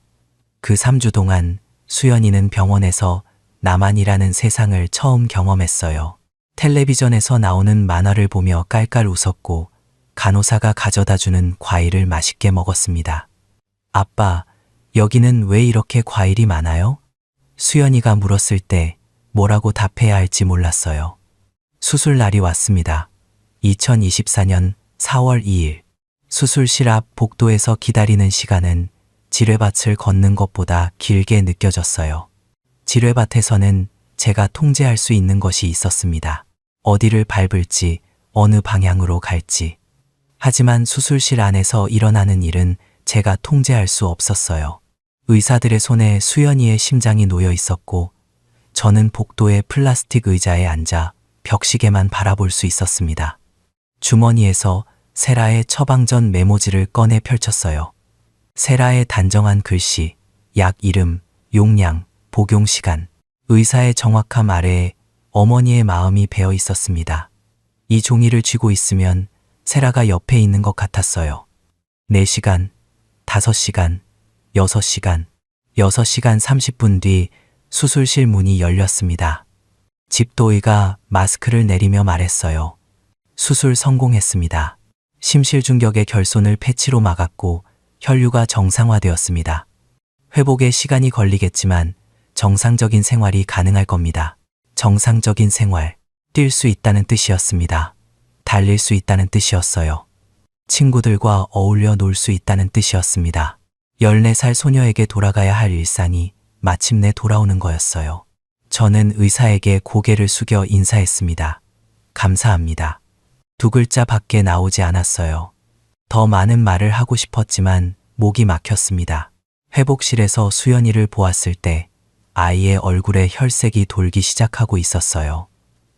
그 3주 동안 수연이는 병원에서 나만이라는 세상을 처음 경험했어요. 텔레비전에서 나오는 만화를 보며 깔깔 웃었고 간호사가 가져다주는 과일을 맛있게 먹었습니다. 아빠, 여기는 왜 이렇게 과일이 많아요? 수연이가 물었을 때 뭐라고 답해야 할지 몰랐어요. 수술 날이 왔습니다. 2024년 4월 2일. 수술실 앞 복도에서 기다리는 시간은 지뢰밭을 걷는 것보다 길게 느껴졌어요. 지뢰밭에서는 제가 통제할 수 있는 것이 있었습니다. 어디를 밟을지, 어느 방향으로 갈지. 하지만 수술실 안에서 일어나는 일은 제가 통제할 수 없었어요. 의사들의 손에 수연이의 심장이 놓여 있었고 저는 복도의 플라스틱 의자에 앉아 벽시계만 바라볼 수 있었습니다. 주머니에서 세라의 처방전 메모지를 꺼내 펼쳤어요. 세라의 단정한 글씨, 약 이름, 용량, 복용 시간, 의사의 정확함 아래에 어머니의 마음이 배어 있었습니다. 이 종이를 쥐고 있으면 세라가 옆에 있는 것 같았어요. 4시간, 5시간, 6시간, 6시간 30분 뒤 수술실 문이 열렸습니다. 집도의가 마스크를 내리며 말했어요. 수술 성공했습니다. 심실중격의 결손을 패치로 막았고 혈류가 정상화되었습니다. 회복에 시간이 걸리겠지만 정상적인 생활이 가능할 겁니다. 정상적인 생활, 뛸 수 있다는 뜻이었습니다. 달릴 수 있다는 뜻이었어요. 친구들과 어울려 놀 수 있다는 뜻이었습니다. 14살 소녀에게 돌아가야 할 일상이 마침내 돌아오는 거였어요. 저는 의사에게 고개를 숙여 인사했습니다. 감사합니다. 2글자 밖에 나오지 않았어요. 더 많은 말을 하고 싶었지만 목이 막혔습니다. 회복실에서 수연이를 보았을 때 아이의 얼굴에 혈색이 돌기 시작하고 있었어요.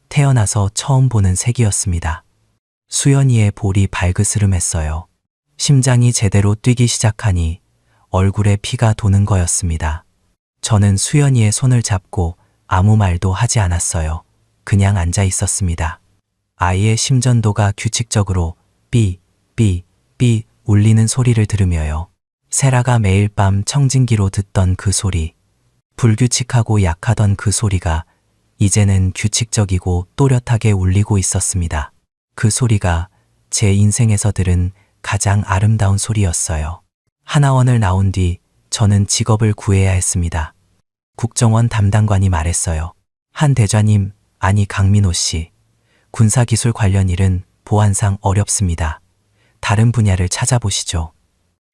태어나서 처음 보는 색이었습니다. 수연이의 볼이 발그스름했어요. 심장이 제대로 뛰기 시작하니 얼굴에 피가 도는 거였습니다. 저는 수연이의 손을 잡고 아무 말도 하지 않았어요. 그냥 앉아 있었습니다. 아이의 심전도가 규칙적으로 삐, 삐, 삐 울리는 소리를 들으며요. 세라가 매일 밤 청진기로 듣던 그 소리, 불규칙하고 약하던 그 소리가 이제는 규칙적이고 또렷하게 울리고 있었습니다. 그 소리가 제 인생에서 들은 가장 아름다운 소리였어요. 하나원을 나온 뒤 저는 직업을 구해야 했습니다. 국정원 담당관이 말했어요. 한 대좌님, 아니 강민호 씨, 군사기술 관련 일은 보안상 어렵습니다. 다른 분야를 찾아보시죠.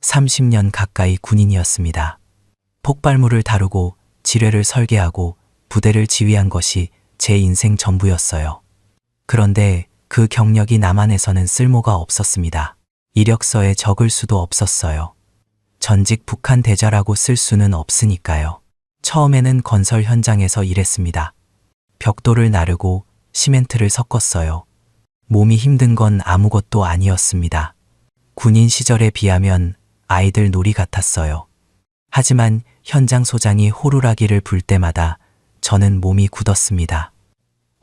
30년 가까이 군인이었습니다. 폭발물을 다루고 지뢰를 설계하고 부대를 지휘한 것이 제 인생 전부였어요. 그런데 그 경력이 남한에서는 쓸모가 없었습니다. 이력서에 적을 수도 없었어요. 전직 북한 대자라고 쓸 수는 없으니까요. 처음에는 건설 현장에서 일했습니다. 벽돌을 나르고 시멘트를 섞었어요. 몸이 힘든 건 아무것도 아니었습니다. 군인 시절에 비하면 아이들 놀이 같았어요. 하지만 현장 소장이 호루라기를 불 때마다 저는 몸이 굳었습니다.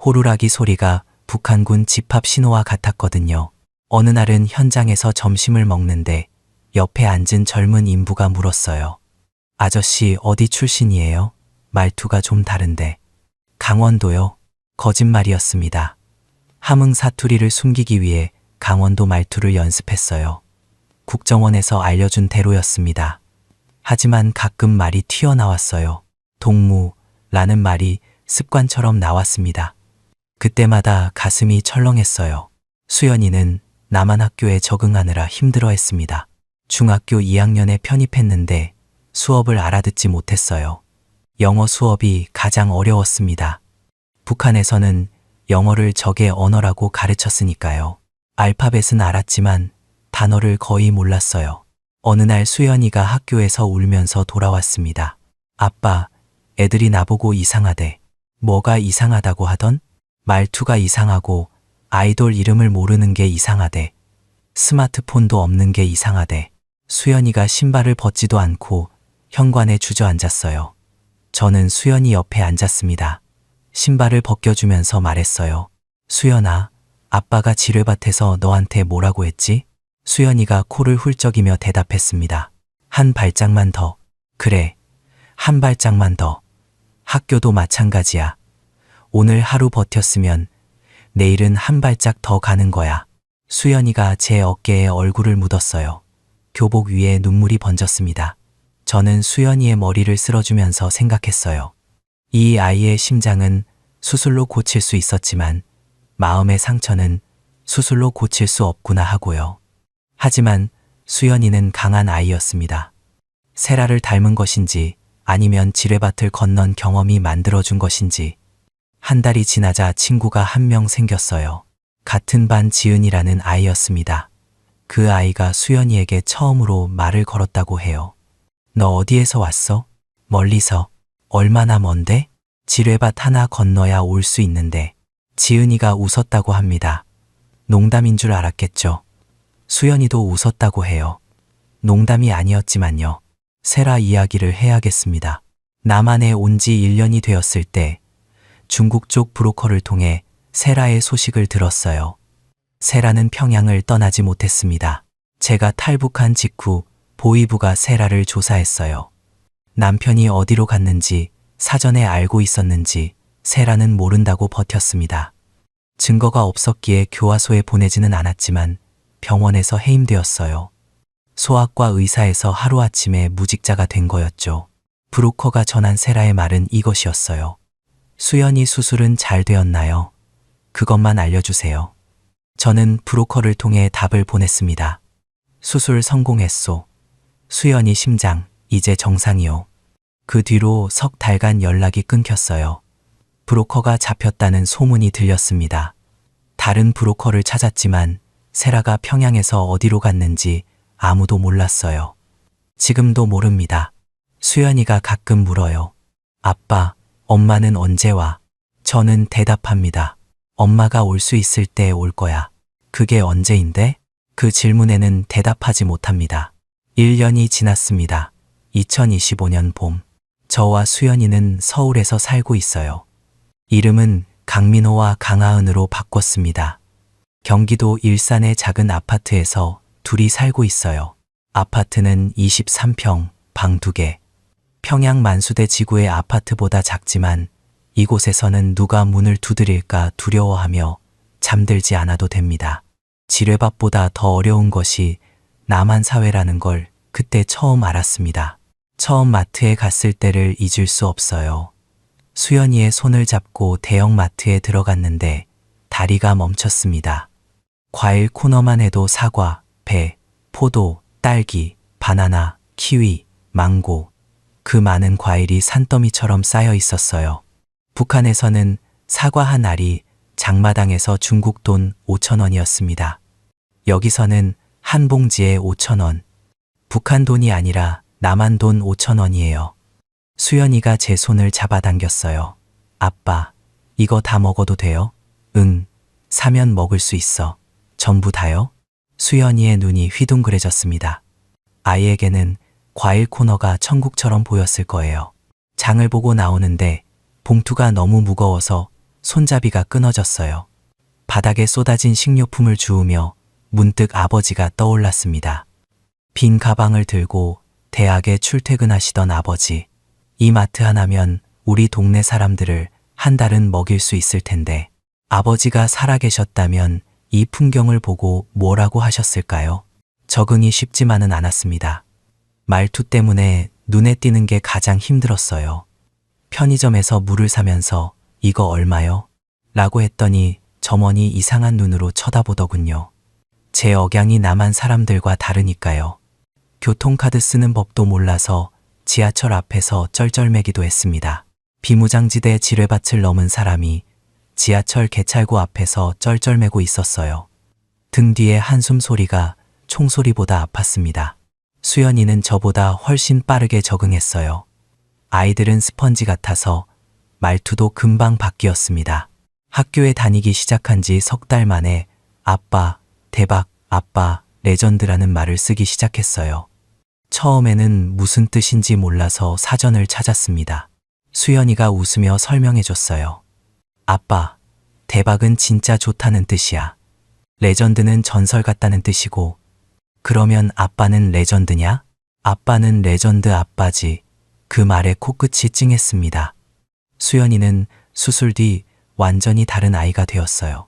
호루라기 소리가 북한군 집합 신호와 같았거든요. 어느 날은 현장에서 점심을 먹는데 옆에 앉은 젊은 인부가 물었어요. 아저씨 어디 출신이에요? 말투가 좀 다른데. 강원도요. 거짓말이었습니다. 함흥 사투리를 숨기기 위해 강원도 말투를 연습했어요. 국정원에서 알려준 대로였습니다. 하지만 가끔 말이 튀어나왔어요. 동무라는 말이 습관처럼 나왔습니다. 그때마다 가슴이 철렁했어요. 수연이는 남한 학교에 적응하느라 힘들어했습니다. 중학교 2학년에 편입했는데 수업을 알아듣지 못했어요. 영어 수업이 가장 어려웠습니다. 북한에서는 영어를 적의 언어라고 가르쳤으니까요. 알파벳은 알았지만 단어를 거의 몰랐어요. 어느 날 수연이가 학교에서 울면서 돌아왔습니다. 아빠, 애들이 나보고 이상하대. 뭐가 이상하다고 하던? 말투가 이상하고 아이돌 이름을 모르는 게 이상하대. 스마트폰도 없는 게 이상하대. 수연이가 신발을 벗지도 않고 현관에 주저앉았어요. 저는 수연이 옆에 앉았습니다. 신발을 벗겨주면서 말했어요. 수연아, 아빠가 지뢰밭에서 너한테 뭐라고 했지? 수연이가 코를 훌쩍이며 대답했습니다. 한 발짝만 더. 그래, 한 발짝만 더. 학교도 마찬가지야. 오늘 하루 버텼으면 내일은 한 발짝 더 가는 거야. 수연이가 제 어깨에 얼굴을 묻었어요. 교복 위에 눈물이 번졌습니다. 저는 수연이의 머리를 쓸어주면서 생각했어요. 이 아이의 심장은 수술로 고칠 수 있었지만 마음의 상처는 수술로 고칠 수 없구나 하고요. 하지만 수연이는 강한 아이였습니다. 세라를 닮은 것인지 아니면 지뢰밭을 건넌 경험이 만들어준 것인지 한 달이 지나자 친구가 한 명 생겼어요. 같은 반 지은이라는 아이였습니다. 그 아이가 수연이에게 처음으로 말을 걸었다고 해요. 너 어디에서 왔어? 멀리서. 얼마나 먼데? 지뢰밭 하나 건너야 올 수 있는데. 지은이가 웃었다고 합니다. 농담인 줄 알았겠죠. 수연이도 웃었다고 해요. 농담이 아니었지만요. 세라 이야기를 해야겠습니다. 남한에 온 지 1년이 되었을 때 중국 쪽 브로커를 통해 세라의 소식을 들었어요. 세라는 평양을 떠나지 못했습니다. 제가 탈북한 직후 보위부가 세라를 조사했어요. 남편이 어디로 갔는지 사전에 알고 있었는지 세라는 모른다고 버텼습니다. 증거가 없었기에 교화소에 보내지는 않았지만 병원에서 해임되었어요. 소아과 의사에서 하루아침에 무직자가 된 거였죠. 브로커가 전한 세라의 말은 이것이었어요. 수연이 수술은 잘 되었나요? 그것만 알려주세요. 저는 브로커를 통해 답을 보냈습니다. 수술 성공했소. 수연이 심장, 이제 정상이요. 그 뒤로 석 달간 연락이 끊겼어요. 브로커가 잡혔다는 소문이 들렸습니다. 다른 브로커를 찾았지만 세라가 평양에서 어디로 갔는지 아무도 몰랐어요. 지금도 모릅니다. 수연이가 가끔 물어요. 아빠, 엄마는 언제 와? 저는 대답합니다. 엄마가 올 수 있을 때 올 거야. 그게 언제인데? 그 질문에는 대답하지 못합니다. 1년이 지났습니다. 2025년 봄. 저와 수연이는 서울에서 살고 있어요. 이름은 강민호와 강하은으로 바꿨습니다. 경기도 일산의 작은 아파트에서 둘이 살고 있어요. 아파트는 23평, 방 2개. 평양 만수대 지구의 아파트보다 작지만 이곳에서는 누가 문을 두드릴까 두려워하며 잠들지 않아도 됩니다. 지뢰밭보다 더 어려운 것이 남한 사회라는 걸 그때 처음 알았습니다. 처음 마트에 갔을 때를 잊을 수 없어요. 수연이의 손을 잡고 대형 마트에 들어갔는데 다리가 멈췄습니다. 과일 코너만 해도 사과, 배, 포도, 딸기, 바나나, 키위, 망고, 그 많은 과일이 산더미처럼 쌓여 있었어요. 북한에서는 사과 한 알이 장마당에서 중국 돈 5,000원이었습니다. 여기서는 한 봉지에 5,000원. 북한 돈이 아니라 남한 돈 5,000원이에요. 수연이가 제 손을 잡아당겼어요. 아빠, 이거 다 먹어도 돼요? 응, 사면 먹을 수 있어. 전부 다요? 수연이의 눈이 휘둥그레졌습니다. 아이에게는 과일 코너가 천국처럼 보였을 거예요. 장을 보고 나오는데 봉투가 너무 무거워서 손잡이가 끊어졌어요. 바닥에 쏟아진 식료품을 주우며 문득 아버지가 떠올랐습니다. 빈 가방을 들고 대학에 출퇴근하시던 아버지. 이 마트 하나면 우리 동네 사람들을 한 달은 먹일 수 있을 텐데 아버지가 살아계셨다면 이 풍경을 보고 뭐라고 하셨을까요? 적응이 쉽지만은 않았습니다. 말투 때문에 눈에 띄는 게 가장 힘들었어요. 편의점에서 물을 사면서 이거 얼마요? 라고 했더니 점원이 이상한 눈으로 쳐다보더군요. 제 억양이 남한 사람들과 다르니까요. 교통카드 쓰는 법도 몰라서 지하철 앞에서 쩔쩔매기도 했습니다. 비무장지대 지뢰밭을 넘은 사람이 지하철 개찰구 앞에서 쩔쩔매고 있었어요. 등 뒤에 한숨 소리가 총소리보다 아팠습니다. 수연이는 저보다 훨씬 빠르게 적응했어요. 아이들은 스펀지 같아서 말투도 금방 바뀌었습니다. 학교에 다니기 시작한 지 석 달 만에 아빠, 대박, 아빠, 레전드라는 말을 쓰기 시작했어요. 처음에는 무슨 뜻인지 몰라서 사전을 찾았습니다. 수연이가 웃으며 설명해줬어요. 아빠, 대박은 진짜 좋다는 뜻이야. 레전드는 전설 같다는 뜻이고, 그러면 아빠는 레전드냐? 아빠는 레전드 아빠지. 그 말에 코끝이 찡했습니다. 수연이는 수술 뒤 완전히 다른 아이가 되었어요.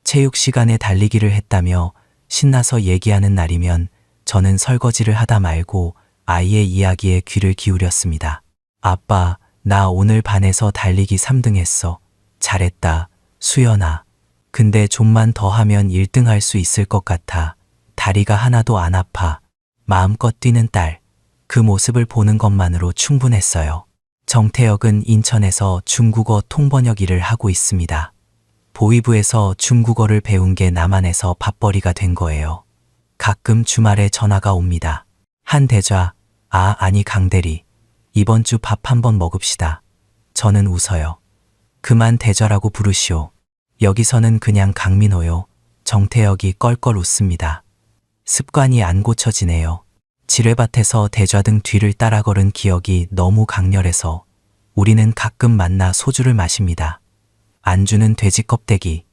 체육 시간에 달리기를 했다며 신나서 얘기하는 날이면 저는 설거지를 하다 말고 아이의 이야기에 귀를 기울였습니다. 아빠, 나 오늘 반에서 달리기 3등 했어. 잘했다, 수연아. 근데 좀만 더 하면 1등 할 수 있을 것 같아. 다리가 하나도 안 아파. 마음껏 뛰는 딸. 그 모습을 보는 것만으로 충분했어요. 정태혁은 인천에서 중국어 통번역 일을 하고 있습니다. 보이부에서 중국어를 배운 게 남한에서 밥벌이가 된 거예요. 가끔 주말에 전화가 옵니다. 한 대좌, 아니 강대리. 이번 주 밥 한번 먹읍시다. 저는 웃어요. 그만 대좌라고 부르시오. 여기서는 그냥 강민호요. 정태혁이 껄껄 웃습니다. 습관이 안 고쳐지네요. 지뢰밭에서 대좌 등 뒤를 따라 걸은 기억이 너무 강렬해서 우리는 가끔 만나 소주를 마십니다. 안주는 돼지 껍데기.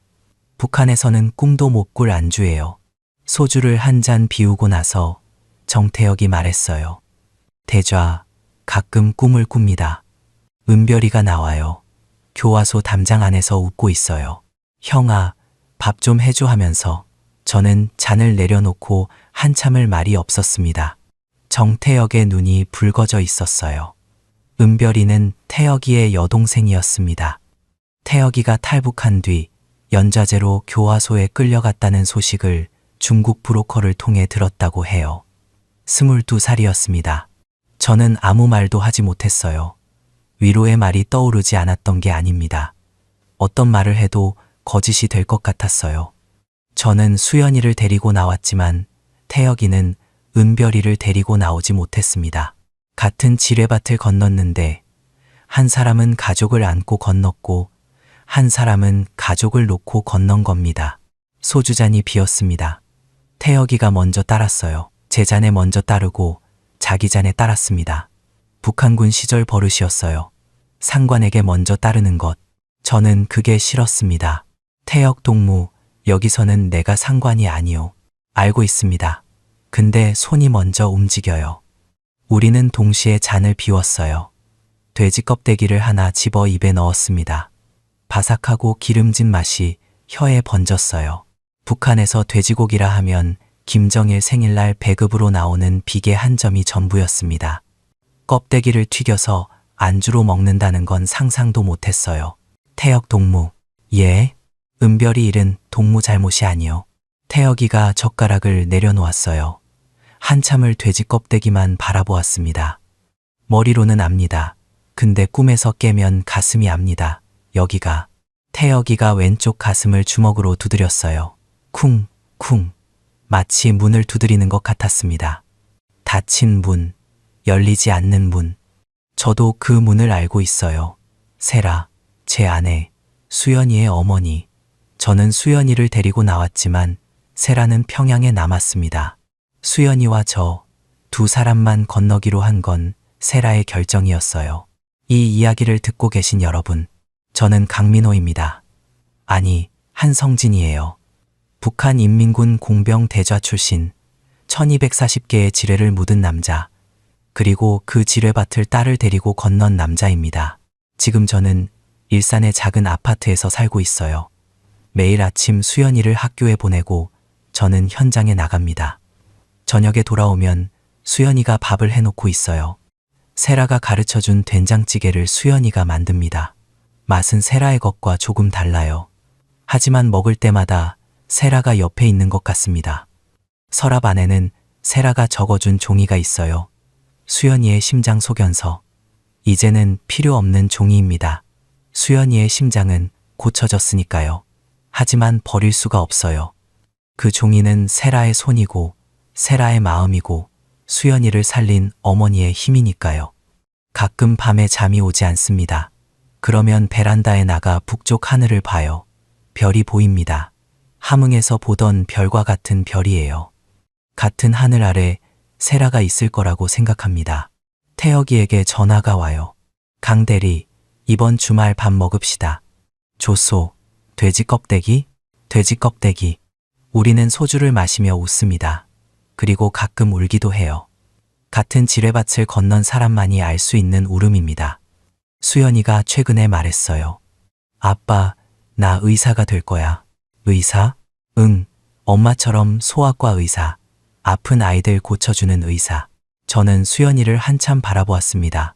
북한에서는 꿈도 못 꿀 안주예요. 소주를 한 잔 비우고 나서 정태혁이 말했어요. 대좌, 가끔 꿈을 꿉니다. 은별이가 나와요. 교화소 담장 안에서 웃고 있어요. 형아, 밥 좀 해줘 하면서 저는 잔을 내려놓고 한참을 말이 없었습니다. 정태혁의 눈이 붉어져 있었어요. 은별이는 태혁이의 여동생이었습니다. 태혁이가 탈북한 뒤 연좌제로 교화소에 끌려갔다는 소식을 중국 브로커를 통해 들었다고 해요. 22살이었습니다. 저는 아무 말도 하지 못했어요. 위로의 말이 떠오르지 않았던 게 아닙니다. 어떤 말을 해도 거짓이 될 것 같았어요. 저는 수연이를 데리고 나왔지만 태혁이는 은별이를 데리고 나오지 못했습니다. 같은 지뢰밭을 건넜는데 한 사람은 가족을 안고 건넜고 한 사람은 가족을 놓고 건넌 겁니다. 소주잔이 비었습니다. 태혁이가 먼저 따랐어요. 제 잔에 먼저 따르고 자기 잔에 따랐습니다. 북한군 시절 버릇이었어요. 상관에게 먼저 따르는 것. 저는 그게 싫었습니다. 태혁 동무, 여기서는 내가 상관이 아니오. 알고 있습니다. 근데 손이 먼저 움직여요. 우리는 동시에 잔을 비웠어요. 돼지 껍데기를 하나 집어 입에 넣었습니다. 바삭하고 기름진 맛이 혀에 번졌어요. 북한에서 돼지고기라 하면 김정일 생일날 배급으로 나오는 비계 한 점이 전부였습니다. 껍데기를 튀겨서 안주로 먹는다는 건 상상도 못했어요. 태혁 동무, 예? 은별이 일은 동무 잘못이 아니요. 태혁이가 젓가락을 내려놓았어요. 한참을 돼지 껍데기만 바라보았습니다. 머리로는 압니다. 근데 꿈에서 깨면 가슴이 압니다. 여기가. 태혁이가 왼쪽 가슴을 주먹으로 두드렸어요. 쿵, 쿵. 마치 문을 두드리는 것 같았습니다. 닫힌 문, 열리지 않는 문. 저도 그 문을 알고 있어요. 세라, 제 아내, 수연이의 어머니. 저는 수연이를 데리고 나왔지만 세라는 평양에 남았습니다. 수연이와 저, 두 사람만 건너기로 한 건 세라의 결정이었어요. 이 이야기를 듣고 계신 여러분, 저는 강민호입니다. 아니, 한성진이에요. 북한인민군 공병 대좌 출신, 1240개의 지뢰를 묻은 남자, 그리고 그 지뢰밭을 딸을 데리고 건넌 남자입니다. 지금 저는 일산의 작은 아파트에서 살고 있어요. 매일 아침 수연이를 학교에 보내고 저는 현장에 나갑니다. 저녁에 돌아오면 수연이가 밥을 해놓고 있어요. 세라가 가르쳐준 된장찌개를 수연이가 만듭니다. 맛은 세라의 것과 조금 달라요. 하지만 먹을 때마다 세라가 옆에 있는 것 같습니다. 서랍 안에는 세라가 적어준 종이가 있어요. 수연이의 심장 소견서. 이제는 필요 없는 종이입니다. 수연이의 심장은 고쳐졌으니까요. 하지만 버릴 수가 없어요. 그 종이는 세라의 손이고 세라의 마음이고 수연이를 살린 어머니의 힘이니까요. 가끔 밤에 잠이 오지 않습니다. 그러면 베란다에 나가 북쪽 하늘을 봐요. 별이 보입니다. 함흥에서 보던 별과 같은 별이에요. 같은 하늘 아래 세라가 있을 거라고 생각합니다. 태혁이에게 전화가 와요. 강대리, 이번 주말 밥 먹읍시다. 조소, 돼지 껍데기? 돼지 껍데기. 우리는 소주를 마시며 웃습니다. 그리고 가끔 울기도 해요. 같은 지뢰밭을 건넌 사람만이 알 수 있는 울음입니다. 수연이가 최근에 말했어요. 아빠, 나 의사가 될 거야. 의사? 응, 엄마처럼 소아과 의사. 아픈 아이들 고쳐주는 의사. 저는 수연이를 한참 바라보았습니다.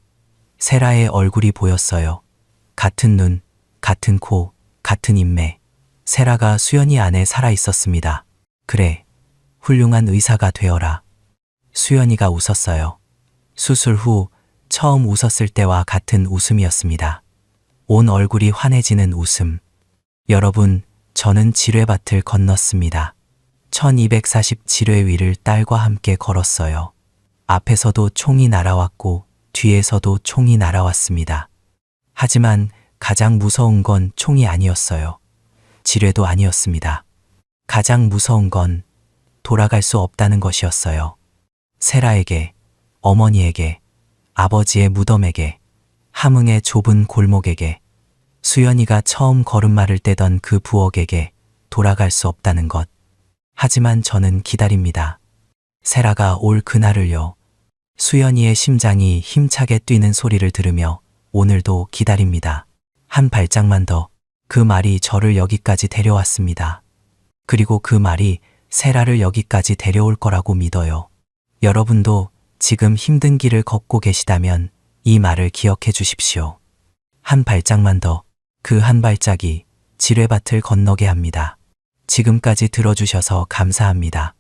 세라의 얼굴이 보였어요. 같은 눈, 같은 코, 같은 인매. 세라가 수연이 안에 살아 있었습니다. 그래, 훌륭한 의사가 되어라. 수연이가 웃었어요. 수술 후 처음 웃었을 때와 같은 웃음이었습니다. 온 얼굴이 환해지는 웃음. 여러분, 저는 지뢰밭을 건넜습니다. 1240 지뢰 위를 딸과 함께 걸었어요. 앞에서도 총이 날아왔고 뒤에서도 총이 날아왔습니다. 하지만 가장 무서운 건 총이 아니었어요. 지뢰도 아니었습니다. 가장 무서운 건 돌아갈 수 없다는 것이었어요. 세라에게, 어머니에게, 아버지의 무덤에게, 함흥의 좁은 골목에게, 수연이가 처음 걸음마를 떼던 그 부엌에게 돌아갈 수 없다는 것. 하지만 저는 기다립니다. 세라가 올 그날을요. 수연이의 심장이 힘차게 뛰는 소리를 들으며 오늘도 기다립니다. 한 발짝만 더. 그 말이 저를 여기까지 데려왔습니다. 그리고 그 말이 세라를 여기까지 데려올 거라고 믿어요. 여러분도 지금 힘든 길을 걷고 계시다면 이 말을 기억해 주십시오. 한 발짝만 더. 그 한 발짝이 지뢰밭을 건너게 합니다. 지금까지 들어주셔서 감사합니다.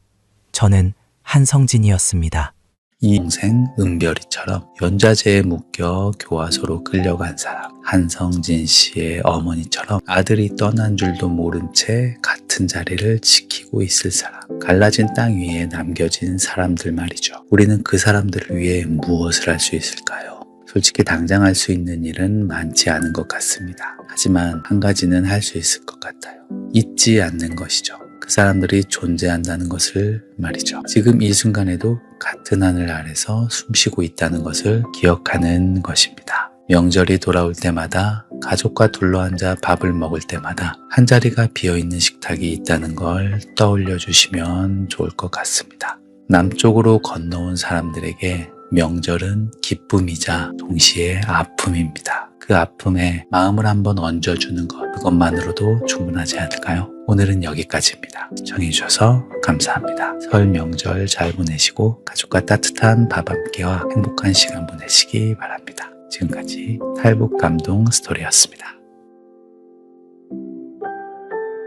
저는 한성진이었습니다. 이 동생 은별이처럼 연좌제에 묶여 교화소로 끌려간 사람, 한성진 씨의 어머니처럼 아들이 떠난 줄도 모른 채 같은 자리를 지키고 있을 사람, 갈라진 땅 위에 남겨진 사람들 말이죠. 우리는 그 사람들을 위해 무엇을 할 수 있을까요? 솔직히 당장 할 수 있는 일은 많지 않은 것 같습니다. 하지만 한 가지는 할 수 있을 것 같아요. 잊지 않는 것이죠. 그 사람들이 존재한다는 것을 말이죠. 지금 이 순간에도 같은 하늘 아래서 숨쉬고 있다는 것을 기억하는 것입니다. 명절이 돌아올 때마다 가족과 둘러앉아 밥을 먹을 때마다 한자리가 비어있는 식탁이 있다는 걸 떠올려 주시면 좋을 것 같습니다. 남쪽으로 건너온 사람들에게 명절은 기쁨이자 동시에 아픔입니다. 그 아픔에 마음을 한번 얹어주는 것, 그것만으로도 충분하지 않을까요? 오늘은 여기까지입니다. 시청해주셔서 감사합니다. 설 명절 잘 보내시고 가족과 따뜻한 밥 함께와 행복한 시간 보내시기 바랍니다. 지금까지 탈북 감동 스토리였습니다.